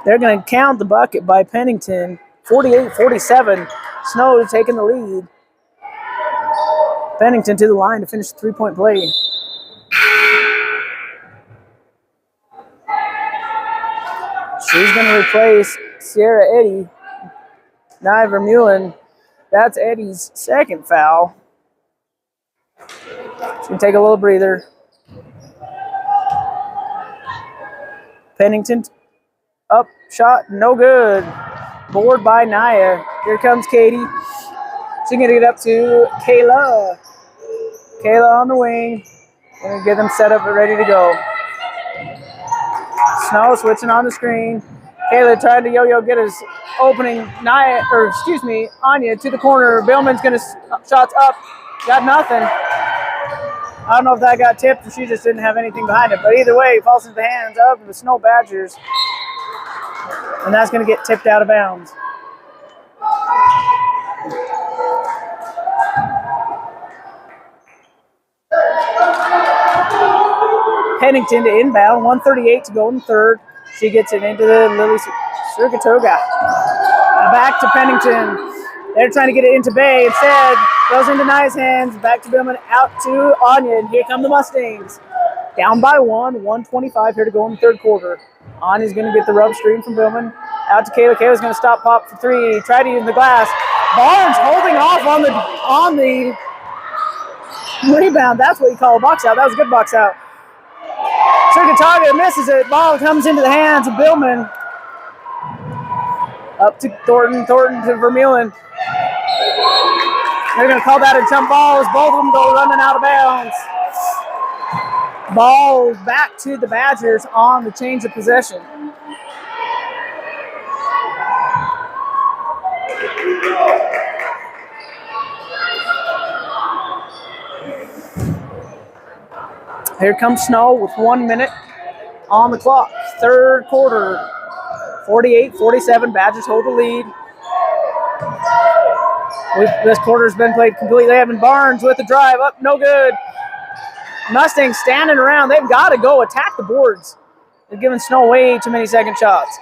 They're going to count the bucket by Pennington. 48-47. Snow is taking the lead. Pennington to the line to finish the three-point play. She's going to replace Sierra Eddy. Nia Vermeulen. That's Eddy's second foul. She's going to take a little breather. Pennington up, shot, no good. Board by Nia. Here comes Katie. She's going to get up to Kayla. Kayla on the wing. Going to get them set up and ready to go. Snow switching on the screen. Kayla trying to yo-yo get his opening. Anya to the corner. Billman's going to shots up. Got nothing. I don't know if that got tipped or she just didn't have anything behind it. But either way, it falls into the hands of the Snow Badgers. And that's going to get tipped out of bounds. Pennington to inbound, 1:38 to go in the third. She gets it into the Lily Surgatoga. Back to Pennington. They're trying to get it into Bay. Instead, goes into Nia's hands. Back to Billman, out to Anya. And here come the Mustangs. Down by 1:25 here to go in the third quarter. Anya's going to get the rub screen from Billman. Out to Kayla. Kayla's going to stop pop for three. Try to use the glass. Barnes holding off on the Rebound, that's what you call a box out. That was a good box out. Sukataga misses it. Ball comes into the hands of Billman. Up to Thornton to Vermeulen. They're going to call that a jump ball as both of them go running out of bounds. Ball back to the Badgers on the change of possession. Here comes Snow with 1 minute on the clock. Third quarter, 48-47. Badgers hold the lead. This quarter's been played completely. Evan Barnes with the drive. Up, no good. Mustangs standing around. They've got to go attack the boards. They're giving Snow way too many second shots.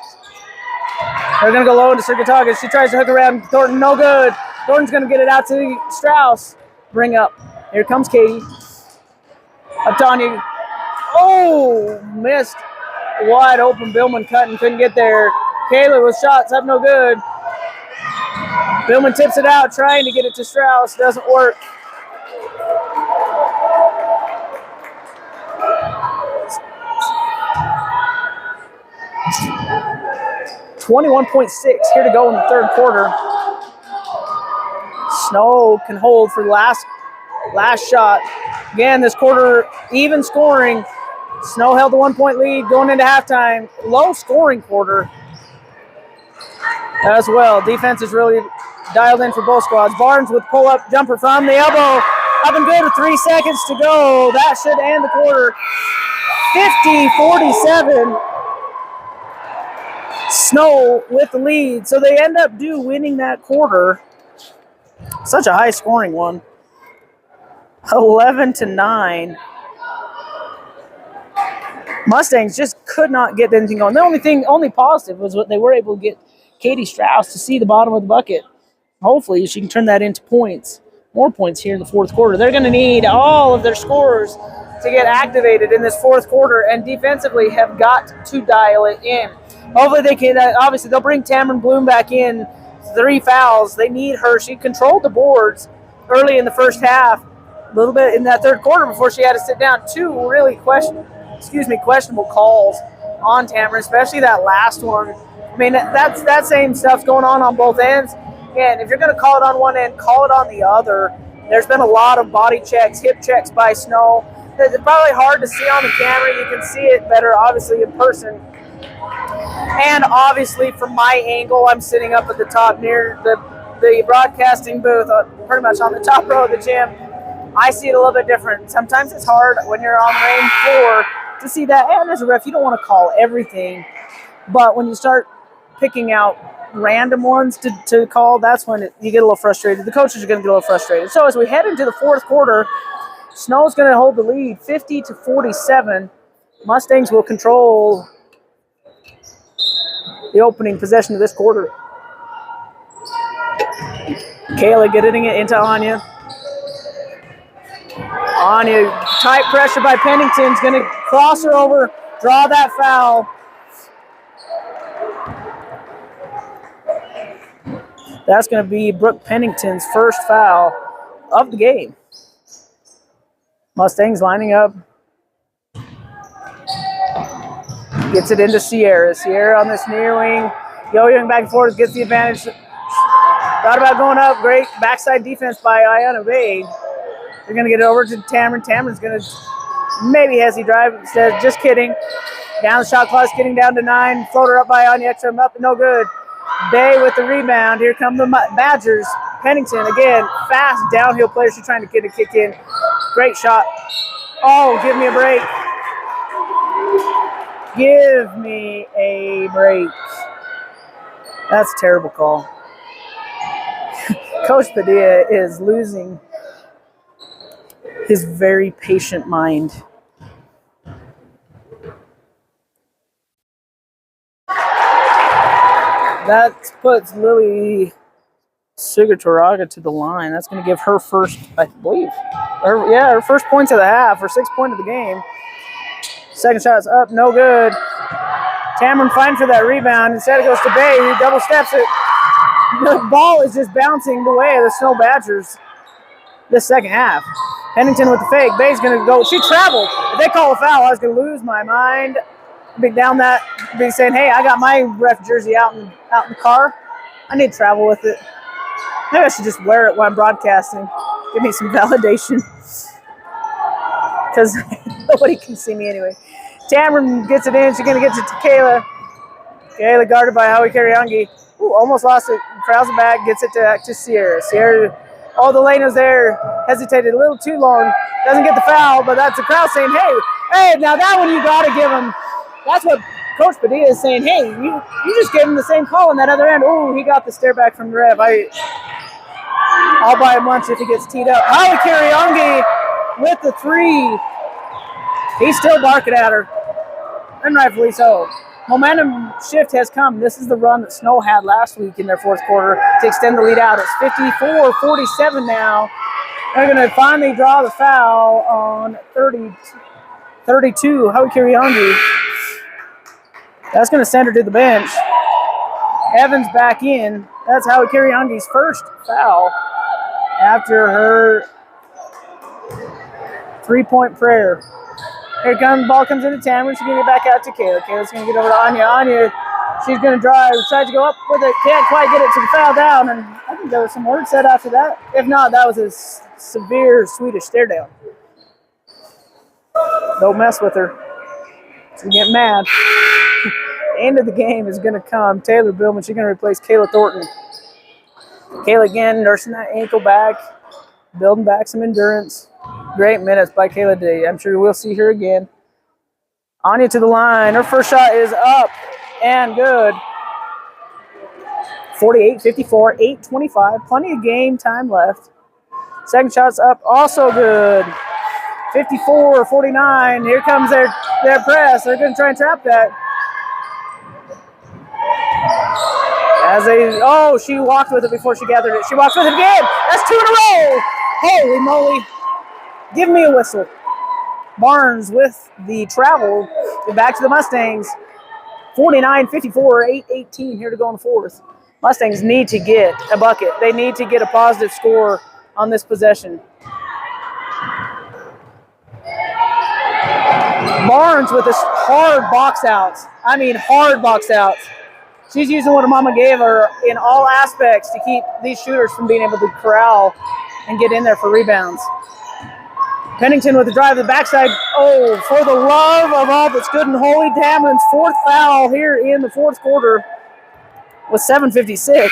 They're going to go low into Sukataga. She tries to hook around Thornton. No good. Thornton's going to get it out to Strauss. Bring up. Here comes Katie. Up Tanya. Oh, missed. Wide open. Billman cutting, couldn't get there. Kayla with shots up, no good. Billman tips it out, trying to get it to Strauss. Doesn't work. .6 here to go in the third quarter. Snow can hold for the last shot. Again, this quarter, even scoring. Snow held the 1 point lead going into halftime. Low scoring quarter as well. Defense is really dialed in for both squads. Barnes with pull-up jumper from the elbow. Up and good with 3 seconds to go. That should end the quarter. 50-47. Snow with the lead. So they end up winning that quarter. Such a high scoring one. 11-9. Mustangs just could not get anything going. The only positive was what they were able to get Katie Strauss to see the bottom of the bucket. Hopefully she can turn that into points. More points here in the fourth quarter. They're going to need all of their scorers to get activated in this fourth quarter, and defensively have got to dial it in. Hopefully they can. Obviously they'll bring Tamron Bloom back in. 3 fouls. They need her. She controlled the boards early in the first half. A little bit in that third quarter before she had to sit down. 2 really questionable calls on Tamron, especially that last one. I mean, that same stuff's going on both ends. And if you're going to call it on one end, call it on the other. There's been a lot of body checks, hip checks by Snow. It's probably hard to see on the camera. You can see it better, obviously, in person. And obviously, from my angle, I'm sitting up at the top near the broadcasting booth, pretty much on the top row of the gym. I see it a little bit different. Sometimes it's hard when you're on the main floor to see that. And as a ref, you don't want to call everything. But when you start picking out random ones to call, that's when you get a little frustrated. The coaches are going to get a little frustrated. So as we head into the fourth quarter, Snow's going to hold the lead 50-47. Mustangs will control the opening possession of this quarter. Kayla getting it into Anya. Anya, tight pressure by Pennington's going to cross her over, draw that foul. That's going to be Brooke Pennington's first foul of the game. Mustangs lining up. Gets it into Sierra. Sierra on this near wing. Yo-yoing back and forth, gets the advantage. Thought about going up. Great backside defense by Ayana Bade. They're going to get it over to Tamron. Tamron's going to maybe hezzy drive instead. Just kidding. Down the shot clock, getting down to 9. Floater up by Anya Extra. Up, no good. Bay with the rebound. Here come the Badgers. Pennington, again, fast downhill player. She's trying to get a kick in. Great shot. Oh, give me a break. Give me a break. That's a terrible call. Coach Padilla is losing his very patient mind. That puts Lily Sugatoraga to the line. That's going to give her first, I believe. Her first points of the half, her 6th point of the game. Second shot is up, no good. Tamron fighting for that rebound. Instead it goes to Bay, who double steps it. The ball is just bouncing the way of the Snow Badgers this second half. Pennington with the fake. Bay's going to go. She traveled. If they call a foul, I was going to lose my mind. Be down that, be saying, hey, I got my ref jersey out in the car. I need to travel with it. Maybe I should just wear it while I'm broadcasting. Give me some validation. Because nobody can see me anyway. Tamron gets it in. She's going to get it to Kayla. Kayla guarded by Howie Kariangi. Ooh, almost lost it. Crowds it back. Gets it to Sierra. Sierra, all the lane was there. Hesitated a little too long. Doesn't get the foul, but that's the crowd saying, hey, now that one you got to give him. That's what Coach Padilla is saying. Hey, you just gave him the same call on that other end. Oh, he got the stare back from the ref. I'll buy him lunch if he gets teed up. Howie Kariangi with the three. He's still barking at her. And rightfully so. Momentum shift has come. This is the run that Snow had last week in their fourth quarter to extend the lead out. It's 54-47 now. They're going to finally draw the foul on 32, Howie Kariangi. That's going to send her to the bench. Evans back in. That's Howie Kariangi's first foul after her three-point prayer. Here comes the ball comes into Tamron. She's going to get back out to Kayla. Kayla's going to get over to Anya. Anya, she's going to drive. Tries to go up with it. Can't quite get it to the foul down. And I think there was some words said after that. If not, that was a severe Swedish stare down. Don't mess with her. She's getting mad. The end of the game is going to come. Taylor Billman, she's going to replace Kayla Thornton. Kayla again nursing that ankle back, building back some endurance. Great minutes by Kayla Day. I'm sure we'll see her again. Anya to the line. Her first shot is up and good. 48-54, 8:25. Plenty of game time left. Second shot's up, also good. 54-49. Here comes their press. They're going to try and trap that. She walked with it before she gathered it. She walks with it again. That's two in a row. Holy moly. Give me a whistle. Barnes with the travel. Back to the Mustangs. 49-54, 8:18 here to go in the fourth. Mustangs need to get a bucket. They need to get a positive score on this possession. Barnes with this hard box outs. I mean hard box outs. She's using what her mama gave her in all aspects to keep these shooters from being able to corral and get in there for rebounds. Pennington with the drive to the backside. Oh, for the love of all that's good and holy, Tamron's fourth foul here in the fourth quarter with 7:56.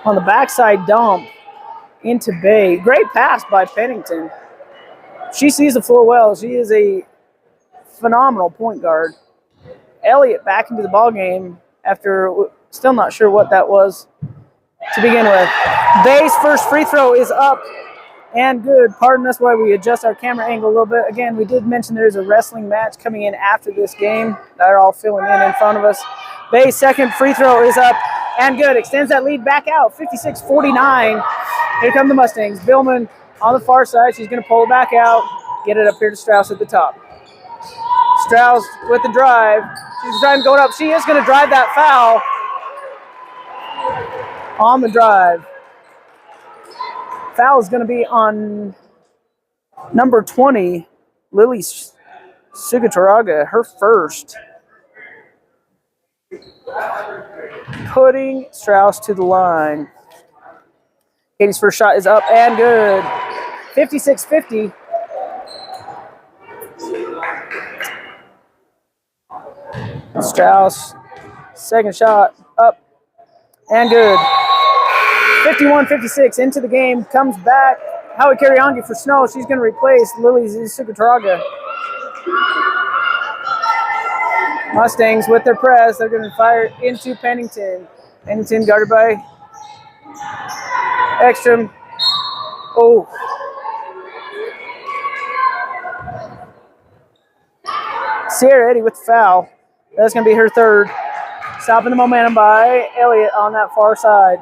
On the backside dump into Bay. Great pass by Pennington. She sees the floor well. She is a phenomenal point guard. Elliott back into the ball game after still not sure what that was to begin with. Bay's first free throw is up and good. Pardon us while we adjust our camera angle a little bit. Again, we did mention there's a wrestling match coming in after this game. They're all filling in front of us. Bay's second free throw is up and good. Extends that lead back out, 56-49. Here come the Mustangs. Billman on the far side. She's going to pull it back out. Get it up here to Strauss at the top. Strauss with the drive. She's trying to go up. She is going to drive that foul on the drive. Foul is going to be on number 20, Lily Sugataraga, her first. Putting Strauss to the line. Katie's first shot is up and good. 56-50. Strauss, second shot, up and good. 51-56 into the game, comes back. Howie Kariangi for Snow. She's going to replace Lily Sugataraga. Mustangs with their press. They're going to fire into Pennington. Pennington guarded by Ekstrom. Oh. Sierra Eddy with the foul. That's going to be her third. Stopping the momentum by Elliott on that far side.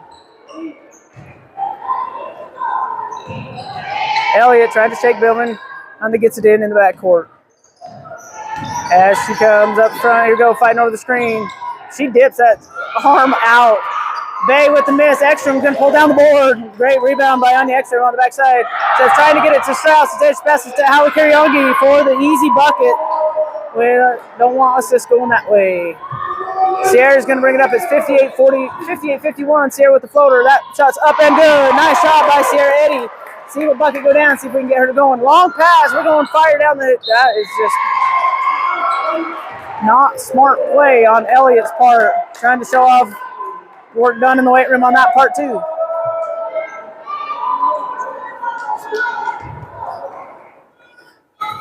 Elliott trying to shake Billman. And gets it in the backcourt. As she comes up front, here we go, fighting over the screen. She dips that arm out Bay with the miss. Ekstrom going to pull down the board. Great rebound by Anya Ekstrom on the backside. So trying to get it to Strauss. Instead, she passes to Howie Kariongi for the easy bucket. We don't want assist going that way. Sierra's going to bring it up. It's 58-51. Sierra with the floater. That shot's up and good. Nice shot by Sierra Eddy. See what bucket go down. See if we can get her to going. Long pass. We're going fire down the. That is just not smart play on Elliott's part. Trying to show off work done in the weight room on that part too.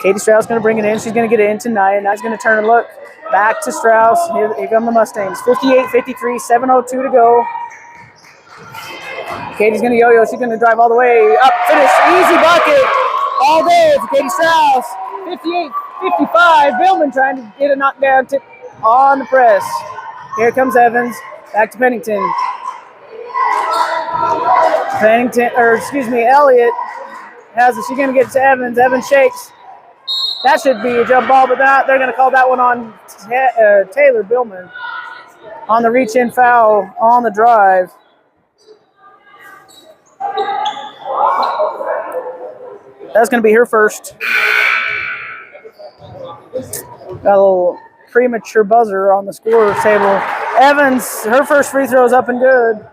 Katie Strauss going to bring it in. She's going to get it into Nia. Nia's going to turn and look back to Strauss. Here come the Mustangs. 58-53, 7:02 to go. Katie's going to yo-yo. She's going to drive all the way up. Finish. Easy bucket all day for Katie Strauss. 58-55. Billman trying to get a knockdown tip on the press. Here comes Evans. Back to Pennington. Elliott has it. She's going to get it to Evans. Evans shakes. That should be a jump ball, but they're going to call that one on Taylor Billman on the reach-in foul on the drive. That's going to be her first. Got a little premature buzzer on the scorer's table. Evans, her first free throw is up and good.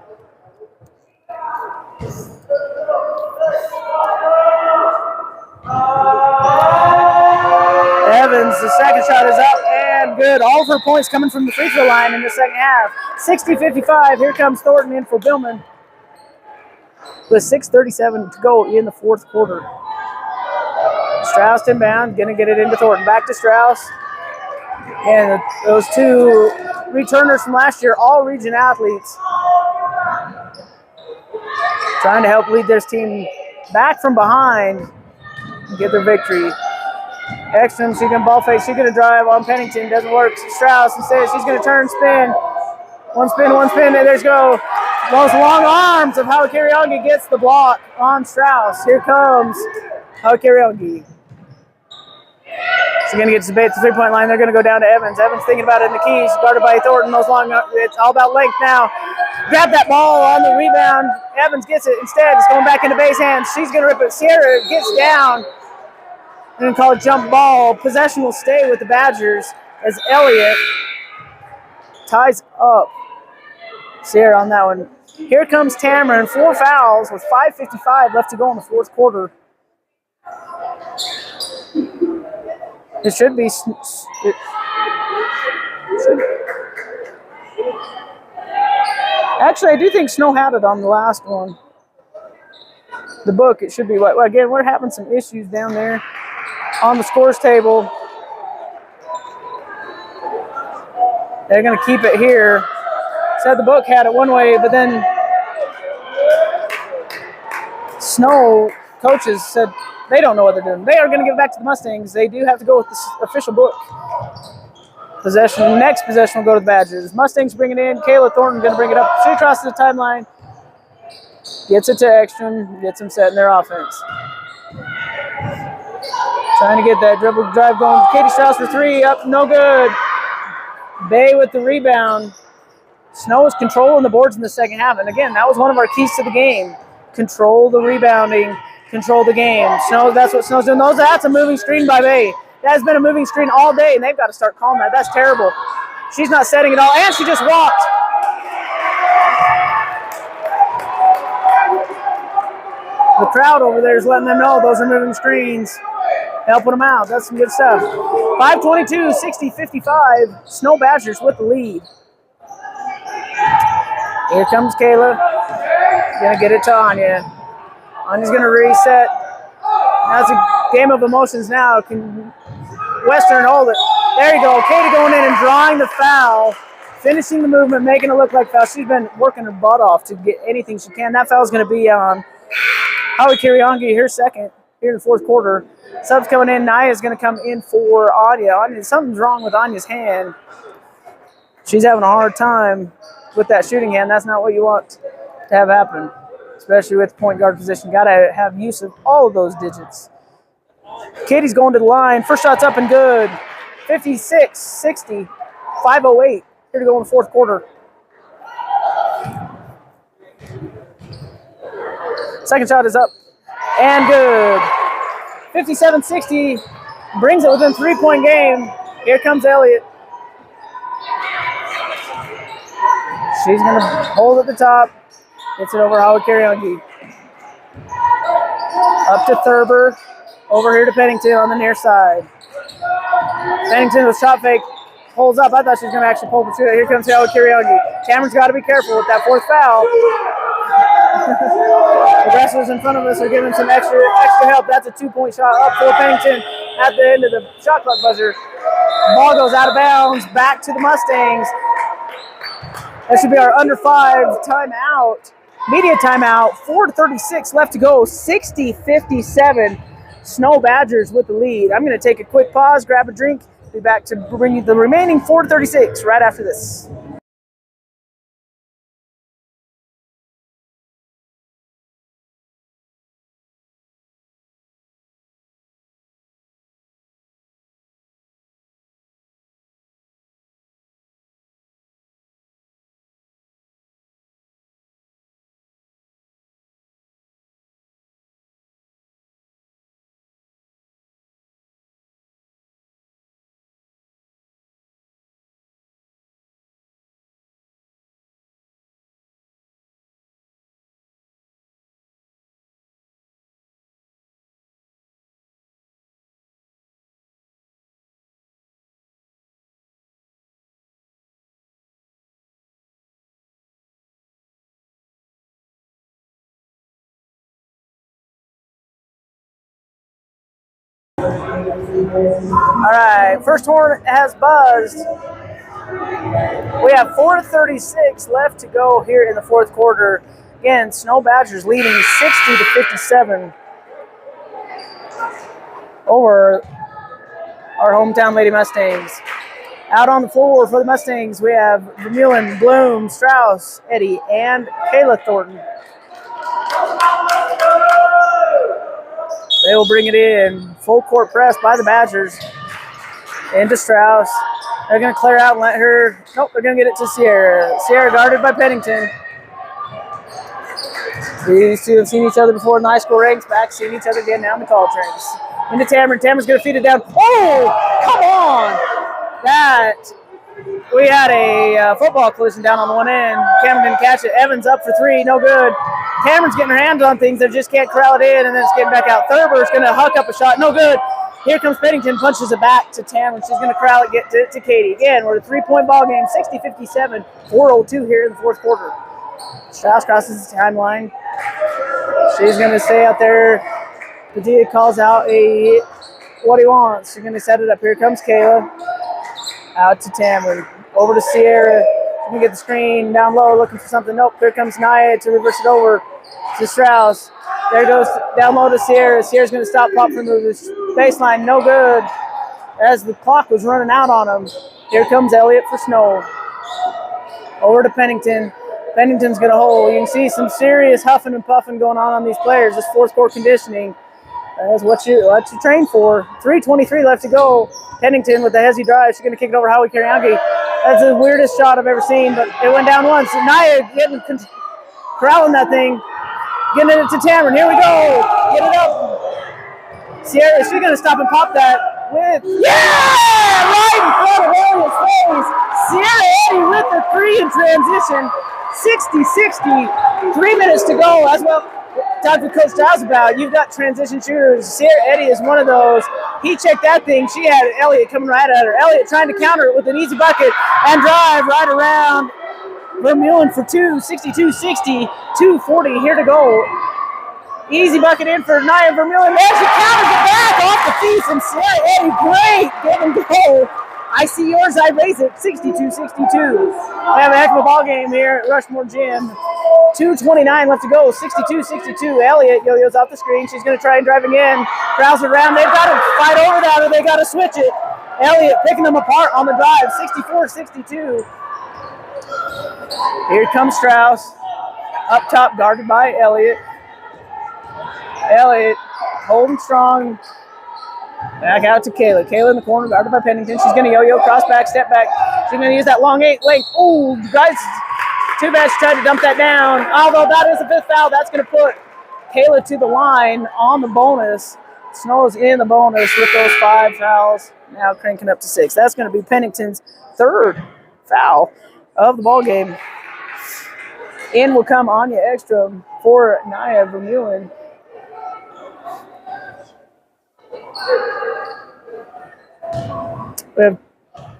Evans, the second shot is up and good. All of her points coming from the free throw line in the second half. 60-55. Here comes Thornton in for Billman with 6:37 to go in the fourth quarter. Strauss inbound, going to get it into Thornton. Back to Strauss. And those two returners from last year, all region athletes, trying to help lead their team back from behind and get their victory. Ekstrom, she's going to ball fake. She's going to drive on Pennington. Doesn't work. Strauss instead. She's going to turn, spin. One spin. And there's go. Those long arms of Howie Kariongi gets the block on Strauss. Here comes Howie Kariongi. She's going to get to the three-point line. They're going to go down to Evans. Evans thinking about it in the key. She's guarded by Thornton. Those long, it's all about length now. Grab that ball on the rebound. Evans gets it. Instead, it's going back into Bay's hands. She's going to rip it. Sierra gets down. And call it jump ball. Possession will stay with the Badgers as Elliott ties up Sierra on that one. Here comes Tamron. 4 fouls with 5:55 left to go in the fourth quarter. It should be. Actually, I do think Snow had it on the last one. The book, it should be. Again, we're having some issues down there on the scores table. They're going to keep it here. Said the book had it one way, but then Snow coaches said they don't know what they're doing. They are going to give it back to the Mustangs. They do have to go with the official book. Next possession will go to the Badgers. Mustangs bring it in. Kayla Thornton going to bring it up. She crosses the timeline. Gets it to Ekstrom. Gets them set in their offense. Trying to get that dribble drive going. Katie Strauss for 3. Up, no good. Bay with the rebound. Snow is controlling the boards in the second half. And again, that was one of our keys to the game. Control the rebounding. Control the game. Snow, that's what Snow's doing. That's a moving screen by Bay. That has been a moving screen all day, and they've got to start calling that. That's terrible. She's not setting it all, and she just walked. The crowd over there is letting them know those are moving screens, helping them out. That's some good stuff. 5:22, 60-55. Snow Badgers with the lead. Here comes Kayla. Gonna get it to Anya. Anya's gonna reset. Now it's a game of emotions now. Can Western hold it? There you go. Katie going in and drawing the foul, finishing the movement, making it look like foul. She's been working her butt off to get anything she can. That foul is going to be on Howie Kariongi, her second here in the fourth quarter. Subs coming in. Nia is going to come in for Anya. Something's wrong with Anya's hand. She's having a hard time with that shooting hand. That's not what you want to have happen, especially with the point guard position. Got to have use of all of those digits. Katie's going to the line. First shot's up and good. 56-60, 5:08. Here to go in the fourth quarter. Second shot is up and good. 57-60 brings it within 3-point game. Here comes Elliott. She's going to hold at the top. Gets it over Howard Kariangi. Up to Thurber. Over here to Pennington on the near side. Pennington with shot fake. Pulls up. I thought she was going to actually pull the trigger. Here comes Howard Kariangi. Cameron's got to be careful with that fourth foul. The wrestlers in front of us are giving some extra help. That's a 2-point shot up for Pennington at the end of the shot clock buzzer. Ball goes out of bounds. Back to the Mustangs. That should be our under 5 timeout. Media timeout. 4:36 left to go. 60-57. Snow Badgers with the lead. I'm going to take a quick pause, grab a drink, be back to bring you the remaining 4:36 right after this. All right, first horn has buzzed. We have 4:36 left to go here in the fourth quarter. Again, Snow Badgers leading 60-57 over our hometown Lady Mustangs. Out on the floor for the Mustangs, we have Vermeulen, Bloom, Strauss, Eddie, and Kayla Thornton. They will bring it in. Full court press by the Badgers. Into Strauss. They're going to clear out and let her. Nope, they're going to get it to Sierra. Sierra guarded by Pennington. These two have seen each other before in the high school ranks. Back, seeing each other again now in the college ranks. Into Tamron. Tamron's going to feed it down. Oh, come on. That. We had a football collision down on the one end. Cameron didn't catch it. Evans up for 3. No good. Cameron's getting her hands on things. They just can't corral it in, and then it's getting back out. Thurber's going to huck up a shot. No good. Here comes Pennington, punches it back to Tamron. She's going to corral it, get to Katie. Again, we're at a 3-point ball game, 60-57, 4:02 here in the fourth quarter. Strauss crosses the timeline. She's going to stay out there. Padilla calls out what he wants. She's going to set it up. Here comes Kayla. Out to Tamron. Over to Sierra. She's going to get the screen down low, looking for something. Nope. Here comes Naya to reverse it over to Strauss. There goes down low to Sierra. Sierra's going to stop pop from the baseline. No good. As the clock was running out on him. Here comes Elliott for Snow. Over to Pennington. Pennington's going to hold. You can see some serious huffing and puffing going on these players. This fourth quarter conditioning. That's what you train for. 3:23 left to go. Pennington with the hezzy drive. She's going to kick it over Howie Kariangi. That's the weirdest shot I've ever seen, but it went down once. Naya corralling that thing. Getting it to Tamron. Here we go. Get it up. Sierra, she's going to stop and pop that with. Yeah! Right in front of Elliott's face. Sierra Eddy with the 3 in transition. 60-60. 3 minutes to go. That's what talked with Coach Giles about. You've got transition shooters. Sierra Eddy is one of those. He checked that thing. She had Elliott coming right at her. Elliott trying to counter it with an easy bucket and drive right around Vermeulen for 2, 62-60, 2:40 here to go. Easy bucket in for Naya Vermeulen. There she counters it back off the feet from Sierra Eddy. Great give and go. I see yours, I raise it. 62-62. We have a heck of a ball game here at Rushmore Gym. 2:29 left to go. 62-62. Elliott yo-yos off the screen. She's going to try and drive again. Crowds around. They've got to fight over that or they got to switch it. Elliott picking them apart on the drive. 64-62. Here comes Strauss. Up top, guarded by Elliott. Elliott holding strong. Back out to Kayla. Kayla in the corner, guarded by Pennington. She's going to yo-yo, cross back, step back. She's going to use that long 8 length. Ooh, guys, too bad she tried to dump that down. Although that is a 5th foul, that's going to put Kayla to the line on the bonus. Snow's in the bonus with those 5 fouls. Now cranking up to 6. That's going to be Pennington's 3rd foul of the ball game. In will come Anya Ekstrom for Nia Vermeulen. We have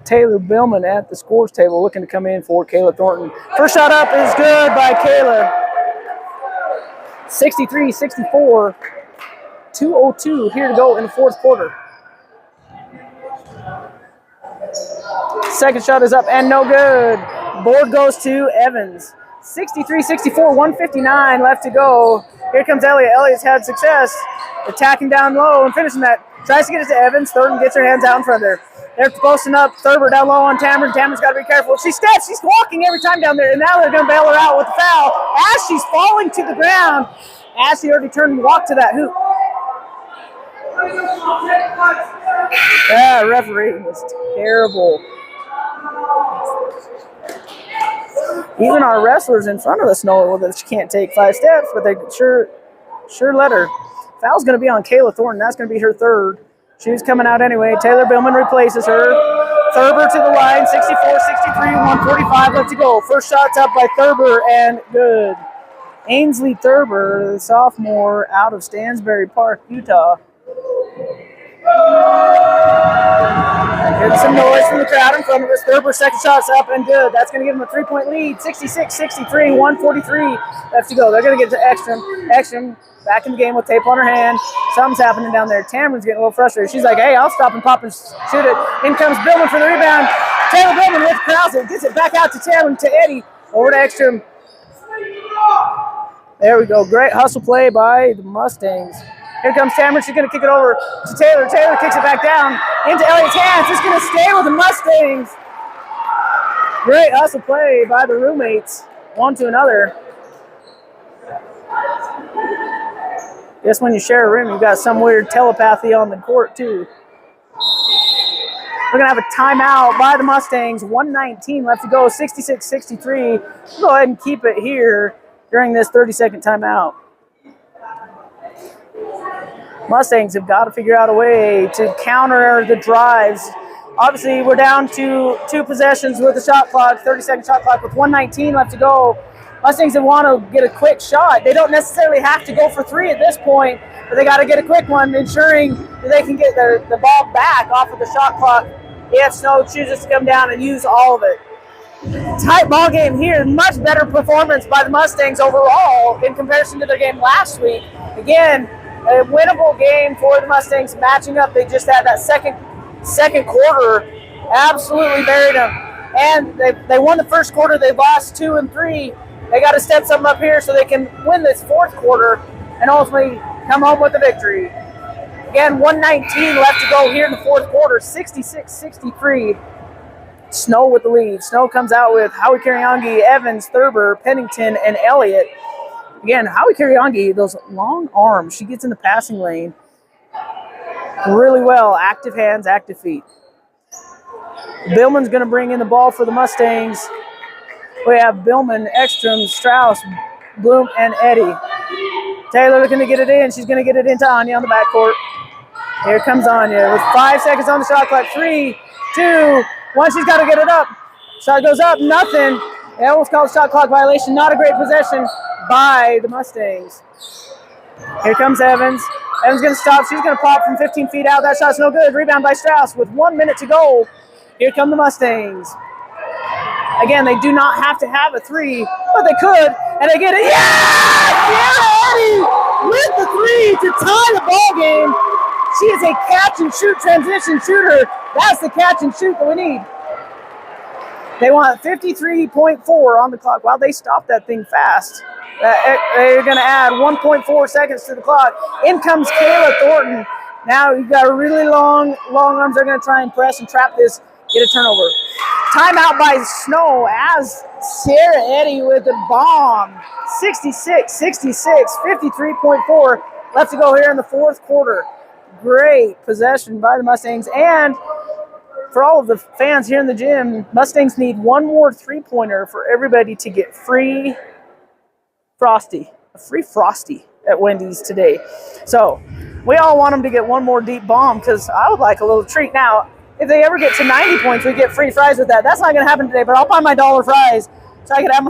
Taylor Billman at the scores table looking to come in for Kayla Thornton. First shot up is good by Kayla. 63-64. 2:02 here to go in the 4th quarter. Second shot is up and no good. Board goes to Evans. 63-64, 1:59 left to go. Here comes Elliott. Elliott's had success attacking down low and finishing that. Tries to get it to Evans. Thornton gets her hands out in front of there. They're posting up. Thurber down low on Tamron. Tamron's got to be careful. She steps. She's walking every time down there. And now they're going to bail her out with the foul as she's falling to the ground. As she already turned and walked to that hoop. Yeah, refereeing was terrible. Even our wrestlers in front of us know that she can't take 5 steps, but they sure let her. Foul's going to be on Kayla Thornton. That's going to be her 3rd. She was coming out anyway. Taylor Billman replaces her. Thurber to the line, 64-63, 1:45 left to go. First shot's up by Thurber and good. Ainsley Thurber, the sophomore out of Stansbury Park, Utah. Getting some noise from the crowd in front of us. Thurber's second shot's up and good. That's going to give them a 3-point lead. 66-63, 1:43 left to go. They're going to get to Ekstrom. Ekstrom back in the game with tape on her hand. Something's happening down there. Tamron's getting a little frustrated. She's like, hey, I'll stop and pop and shoot it. In comes Billman for the rebound. Taylor Billman with Krause. Gets it back out to Tamron, to Eddie. Over to Ekstrom. There we go. Great hustle play by the Mustangs. Here comes Tamron. She's going to kick it over to Taylor. Taylor kicks it back down into Elliott's hands. It's going to stay with the Mustangs. Great hustle play by the roommates. One to another. Guess when you share a room, you've got some weird telepathy on the court, too. We're going to have a timeout by the Mustangs. 1:19 left to go. 66-63. We'll go ahead and keep it here during this 30-second timeout. Mustangs have got to figure out a way to counter the drives. Obviously, we're down to 2 possessions with the shot clock, 30-second shot clock with 1:19 left to go. Mustangs that want to get a quick shot. They don't necessarily have to go for 3 at this point, but they got to get a quick one, ensuring that they can get the ball back off of the shot clock if Snow chooses to come down and use all of it. Tight ball game here. Much better performance by the Mustangs overall in comparison to their game last week. Again, a winnable game for the Mustangs matching up. They just had that second quarter absolutely buried them. And they won the first quarter. They lost 2 and 3. They got to step something up here so they can win this 4th quarter and ultimately come home with a victory. Again, 1:19 left to go here in the 4th quarter. 66-63. Snow with the lead. Snow comes out with Howie Kariangi, Evans, Thurber, Pennington, and Elliott. Again, Howie Kariangi, those long arms. She gets in the passing lane really well. Active hands, active feet. Billman's going to bring in the ball for the Mustangs. We have Billman, Ekstrom, Strauss, Bloom, and Eddie. Taylor looking to get it in. She's going to get it into Anya on the backcourt. Here comes Anya with 5 seconds on the shot clock. 3, 2, 1. She's got to get it up. Shot goes up. Nothing. They almost called shot clock violation. Not a great possession by the Mustangs. Here comes Evans. Evans going to stop. She's going to pop from 15 feet out. That shot's no good. Rebound by Strauss with 1 minute to go. Here come the Mustangs. Again, they do not have to have a 3, but they could, and they get it. Yes! Yeah, Eddie with the 3 to tie the ball game. She is a catch and shoot transition shooter. That's the catch and shoot that we need. They want 53.4 on the clock. Wow, they stopped that thing fast. They're going to add 1.4 seconds to the clock. In comes Kayla Thornton. Now you've got a really long arms. They're going to try and press and trap this. Get a turnover. Timeout by Snow as Sarah Eddy with the bomb. 66-66, 53.4 left to go here in the 4th quarter. Great possession by the Mustangs. And for all of the fans here in the gym, Mustangs need 1 more 3-pointer for everybody to get free Frosty. A free Frosty. at Wendy's today. So we all want them to get one more deep bomb because I would like a little treat. Now, if they ever get to 90 points, we get free fries with that. That's not going to happen today, but I'll buy my dollar fries so I can have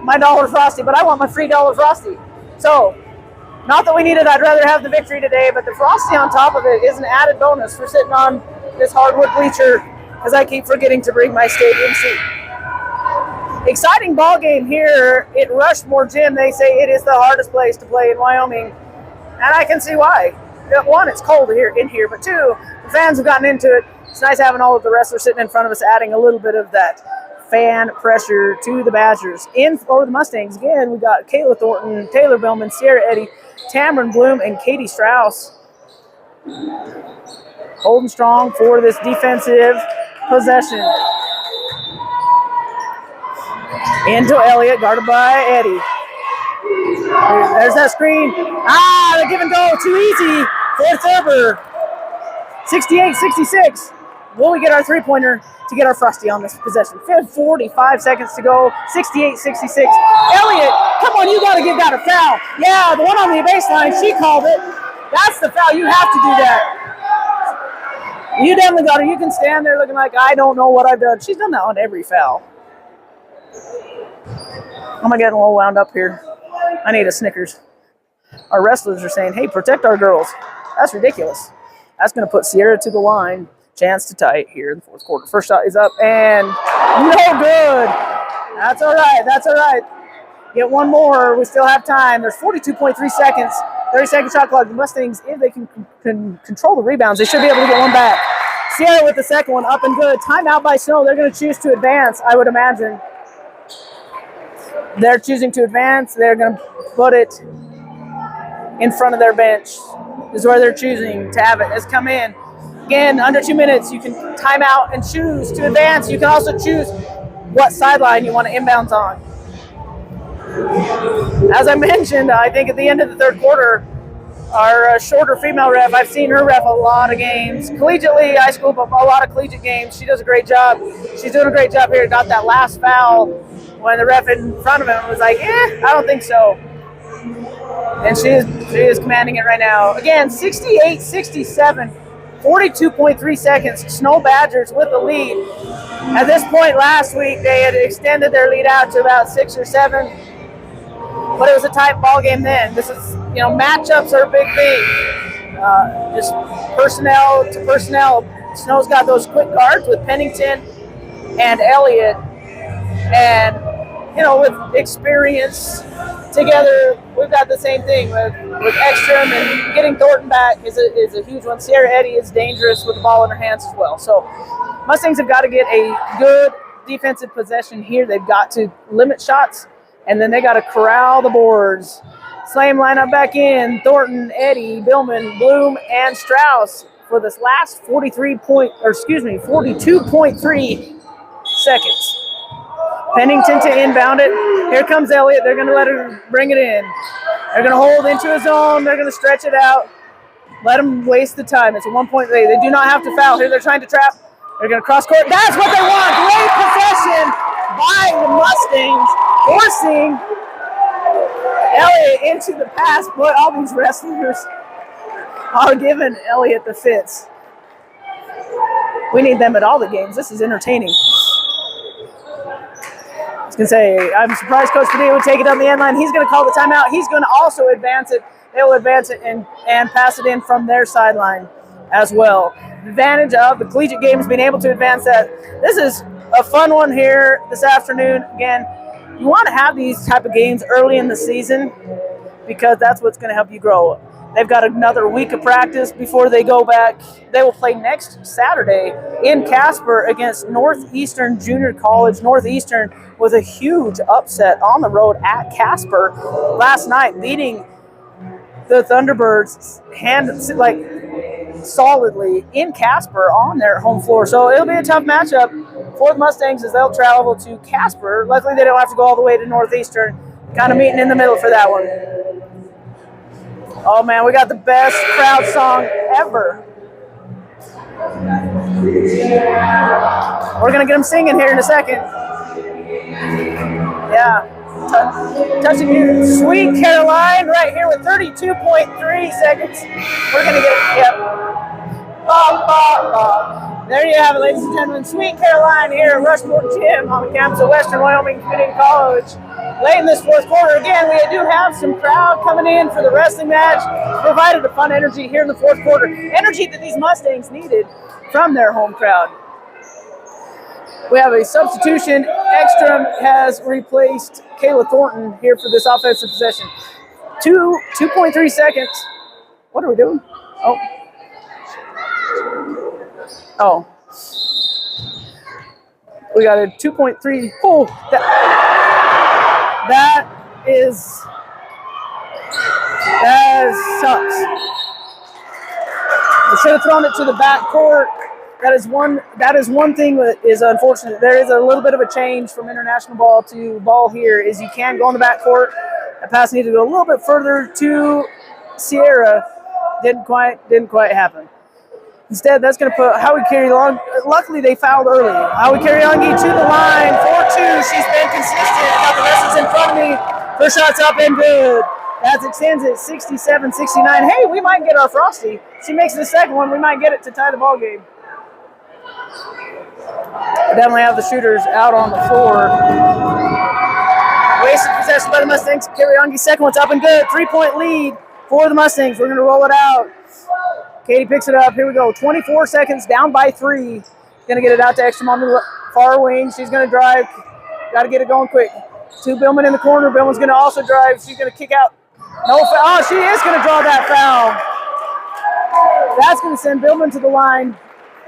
my dollar Frosty, but I want my free dollar Frosty. So, not that we need it, I'd rather have the victory today, but the Frosty on top of it is an added bonus for sitting on this hardwood bleacher as I keep forgetting to bring my stadium seat. Exciting ball game here at Rushmore Gym. They say it is the hardest place to play in Wyoming, and I can see why. One, it's cold here in here, but two, the fans have gotten into it. It's nice having all of the wrestlers sitting in front of us, adding a little bit of that fan pressure to the Badgers. In for the Mustangs, again, we got Kayla Thornton, Taylor Billman, Sierra Eddy, Tamron Bloom, and Katie Strauss holding strong for this defensive possession. Into Elliott, guarded by Eddy. There's that screen. The give and go, too easy for Thurber. 68-66. Will we get our three-pointer to get our Frosty on this possession? 45 seconds to go, 68-66. Elliott, come on, you got to give that a foul. Yeah, the one on the baseline, she called it. That's the foul. You have to do that. You definitely got her. You can stand there looking like, I don't know what I've done. She's done that on every foul. I'm getting a little wound up here. I need a Snickers. Our wrestlers are saying, hey, protect our girls. That's ridiculous. That's going to put Sierra to the line. Chance to tie it here in the fourth quarter. First shot is up and no good. That's all right. That's all right. Get one more. We still have time. There's 42.3 seconds. 30-second shot clock. The Mustangs, if they can control the rebounds, they should be able to get one back. Sierra with the second one, up and good. Timeout by Snow. They're going to choose to advance, I would imagine. They're choosing to advance. They're going to put it in front of their bench. This is where they're choosing to have it. Has come in. Again, under 2 minutes, you can time out and choose to advance. You can also choose what sideline you want to inbounds on. As I mentioned, I think at the end of the third quarter, our shorter female ref, I've seen her ref a lot of games. Collegiately, high school, but a lot of collegiate games. She does a great job. She's doing a great job here. Got that last foul when the ref in front of him was like, I don't think so. And she is commanding it right now. Again, 68-67. 42.3 seconds. Snow Badgers with the lead. At this point last week, they had extended their lead out to about 6 or 7. But it was a tight ball game then. This is, matchups are a big thing. Just personnel to personnel. Snow's got those quick guards with Pennington and Elliott. And, with experience together, we've got the same thing with Ekstrom, and getting Thornton back is a huge one. Sierra Eddy is dangerous with the ball in her hands as well. So Mustangs have got to get a good defensive possession here. They've got to limit shots, and then they got to corral the boards. Same lineup back in. Thornton, Eddy, Billman, Bloom, and Strauss for this last 42.3 seconds. Pennington to inbound it. Here comes Elliott. They're going to let her bring it in. They're going to hold into his zone. They're going to stretch it out. Let them waste the time. It's a 1-point lead. They do not have to foul. Here they're trying to trap. They're going to cross court. That's what they want. Great possession by the Mustangs, forcing Elliott into the pass. Boy, all these wrestlers are giving Elliott the fits. We need them at all the games. This is entertaining. I was going to say, I'm surprised Coach Padilla would take it on the end line. He's going to call the timeout. He's going to also advance it. They'll advance it and pass it in from their sideline as well. The advantage of the collegiate games being able to advance that. This is a fun one here this afternoon. Again, you want to have these type of games early in the season because that's what's going to help you grow. They've got another week of practice before they go back. They will play next Saturday in Casper against Northeastern Junior College. Northeastern was a huge upset on the road at Casper last night, beating the Thunderbirds solidly in Casper on their home floor. So it'll be a tough matchup for the Mustangs as they'll travel to Casper. Luckily, they don't have to go all the way to Northeastern. Kind of meeting in the middle for that one. Oh, man, we got the best crowd song ever. We're going to get them singing here in a second. Yeah. touching here. Sweet Caroline right here with 32.3 seconds. We're going to get it. Yep. There you have it, ladies and gentlemen. Sweet Caroline here at Rushmore Gym on the campus of Western Wyoming Community College. Late in this fourth quarter, again, we do have some crowd coming in for the wrestling match. Provided a fun energy here in the fourth quarter. Energy that these Mustangs needed from their home crowd. We have a substitution. Ekstrom has replaced Kayla Thornton here for this offensive possession. 2.3 seconds. What are we doing? Oh. We got a 2.3. Oh, that sucks. We should have thrown it to the back court. That is one thing that is unfortunate. There is a little bit of a change from international ball to ball here is you can go on the back court. That pass needed to go a little bit further to Sierra. Didn't quite happen. Instead, that's going to put Howie Carrylong. Luckily, they fouled early. Howie Carrylongi to the line, 4-2. She's been consistent. Got the rest in front of me. First shot's up and good. That extends it 67-69. Hey, we might get our Frosty. She makes the second one. We might get it to tie the ball game. We definitely have the shooters out on the floor. Wasted possession by the Mustangs. Carrylongi, second one's up and good. 3-point lead for the Mustangs. We're going to roll it out. Katie picks it up. Here we go. 24 seconds, down by 3. Going to get it out to Ekstrom on the far wing. She's going to drive. Got to get it going quick. To Billman in the corner. Billman's going to also drive. She's going to kick out. No foul. Oh, she is going to draw that foul. That's going to send Billman to the line.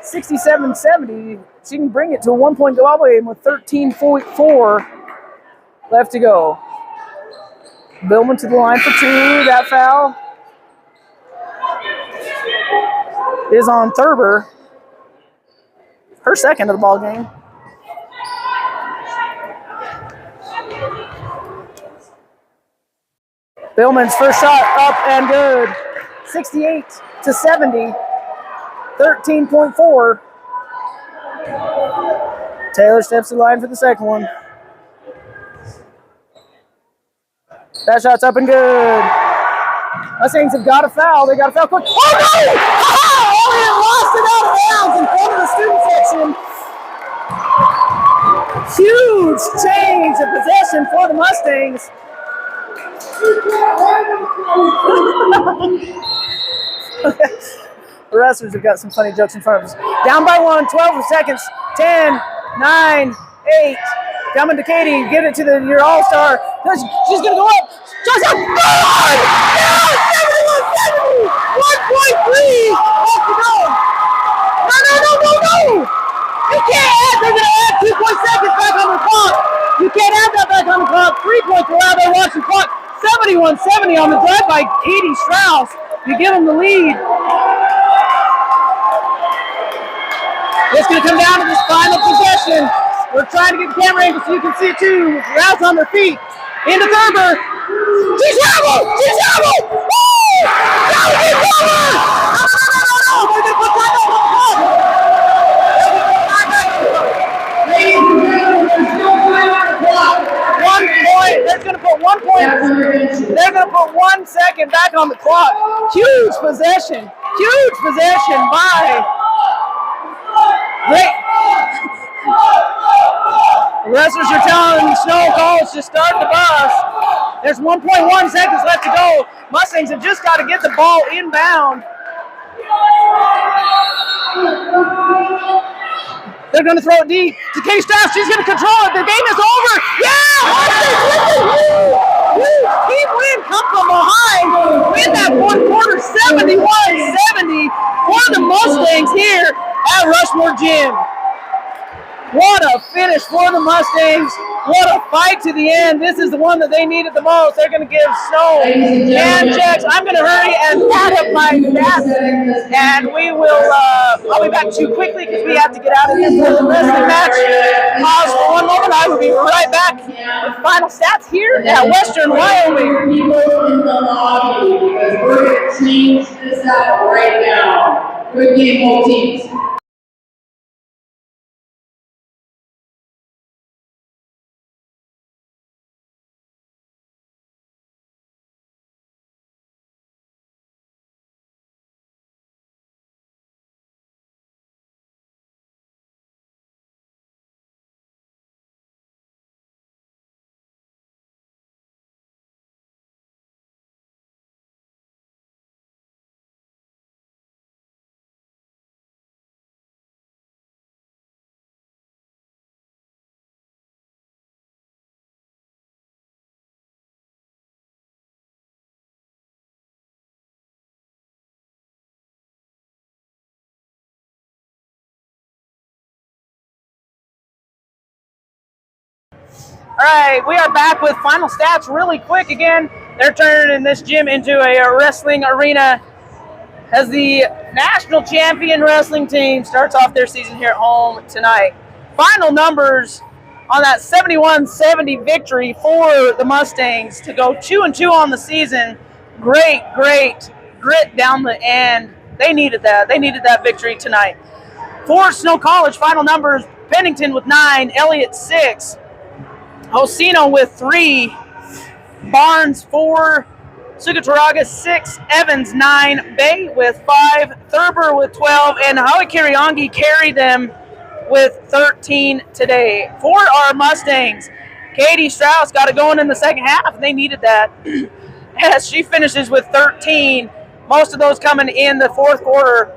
67-70. She can bring it to a 1-point go all the way with 13.4 left to go. Billman to the line for 2. That foul is on Thurber. Her second of the ball game. Billman's first shot up and good. 68-70. 13.4. Taylor steps to the line for the second one. That shot's up and good. Mustangs have got a foul. They got a foul quick. Oh, no! Oh, they lost it out of bounds in front of the student section. Huge change of possession for the Mustangs. The wrestlers have got some funny jokes in front of us. Down by 1, 12 seconds. 10, 9, 8. Coming to Katie. Give it to your all-star. She's going to go up. Just up. Good! Yeah! 71-70! 1.3 left to go. No! You can't add. They're going to add 2 seconds back on the clock. You can't add that back on the clock. 3 points are out. They watch the clock. 71-70 on the drive by Katie Strauss to give them the lead. It's going to come down to this final possession. We're trying to get the camera angle so you can see it too. Rouse on their feet. Into Thurber. She's able! Woo! That was it, Thurber! No! They're going to put time back on the clock. Ladies and gentlemen, there's no time on the clock. 1 point. They're going to put 1 point. They're going to put 1 second back on the clock. Huge possession by great. The wrestlers are telling Snow College to start the bus. There's 1.1 seconds left to go. Mustangs have just got to get the ball inbound. They're going to throw it deep to Kay Strauss. She's going to control it. The game is over. Yeah! Team win, come from behind. Win that fourth quarter, 71-70 for the Mustangs here at Rushmore Gym. What a finish for the Mustangs. What a fight to the end. This is the one that they needed the most. They're going to give Snow hand checks. I'm going to hurry and add up my stats. And we will, I'll be back too quickly because we have to get out of here for the wrestling match. Pause for one moment. I will be right back with final stats here at Western Wyoming. People in the lobby because we're going to change this out right now. Good game, both teams. All right, we are back with final stats really quick again. They're turning this gym into a wrestling arena as the national champion wrestling team starts off their season here at home tonight. Final numbers on that 71-70 victory for the Mustangs to go 2-2 on the season. Great grit down the end. They needed that. They needed that victory tonight. For Snow College, final numbers: Pennington with 9, Elliott 6, Osino with 3, Barnes 4, Sugatoraga 6, Evans 9, Bay with 5, Thurber with 12, and Hawikiriongi carried them with 13 today. For our Mustangs, Katie Strauss got it going in the second half. They needed that as she finishes with 13, most of those coming in the fourth quarter.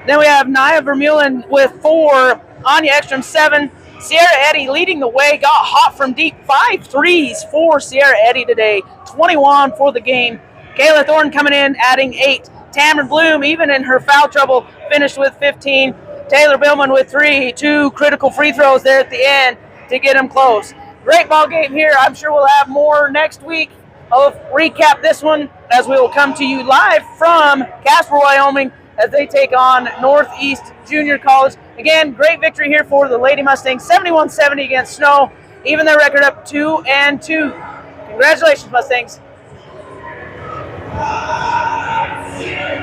Then we have Nia Vermeulen with 4, Anya Ekstrom 7, Sierra Eddy leading the way, got hot from deep, 5 threes for Sierra Eddy today, 21 for the game. Kayla Thornton coming in, adding 8. Tamron Bloom, even in her foul trouble, finished with 15. Taylor Billman with 3, 2 critical free throws there at the end to get them close. Great ball game here. I'm sure we'll have more next week. I'll recap this one as we will come to you live from Casper, Wyoming, as they take on Northeast Junior College. Again, great victory here for the Lady Mustangs, 71-70 against Snow, even their record up 2-2. Congratulations, Mustangs. Yeah.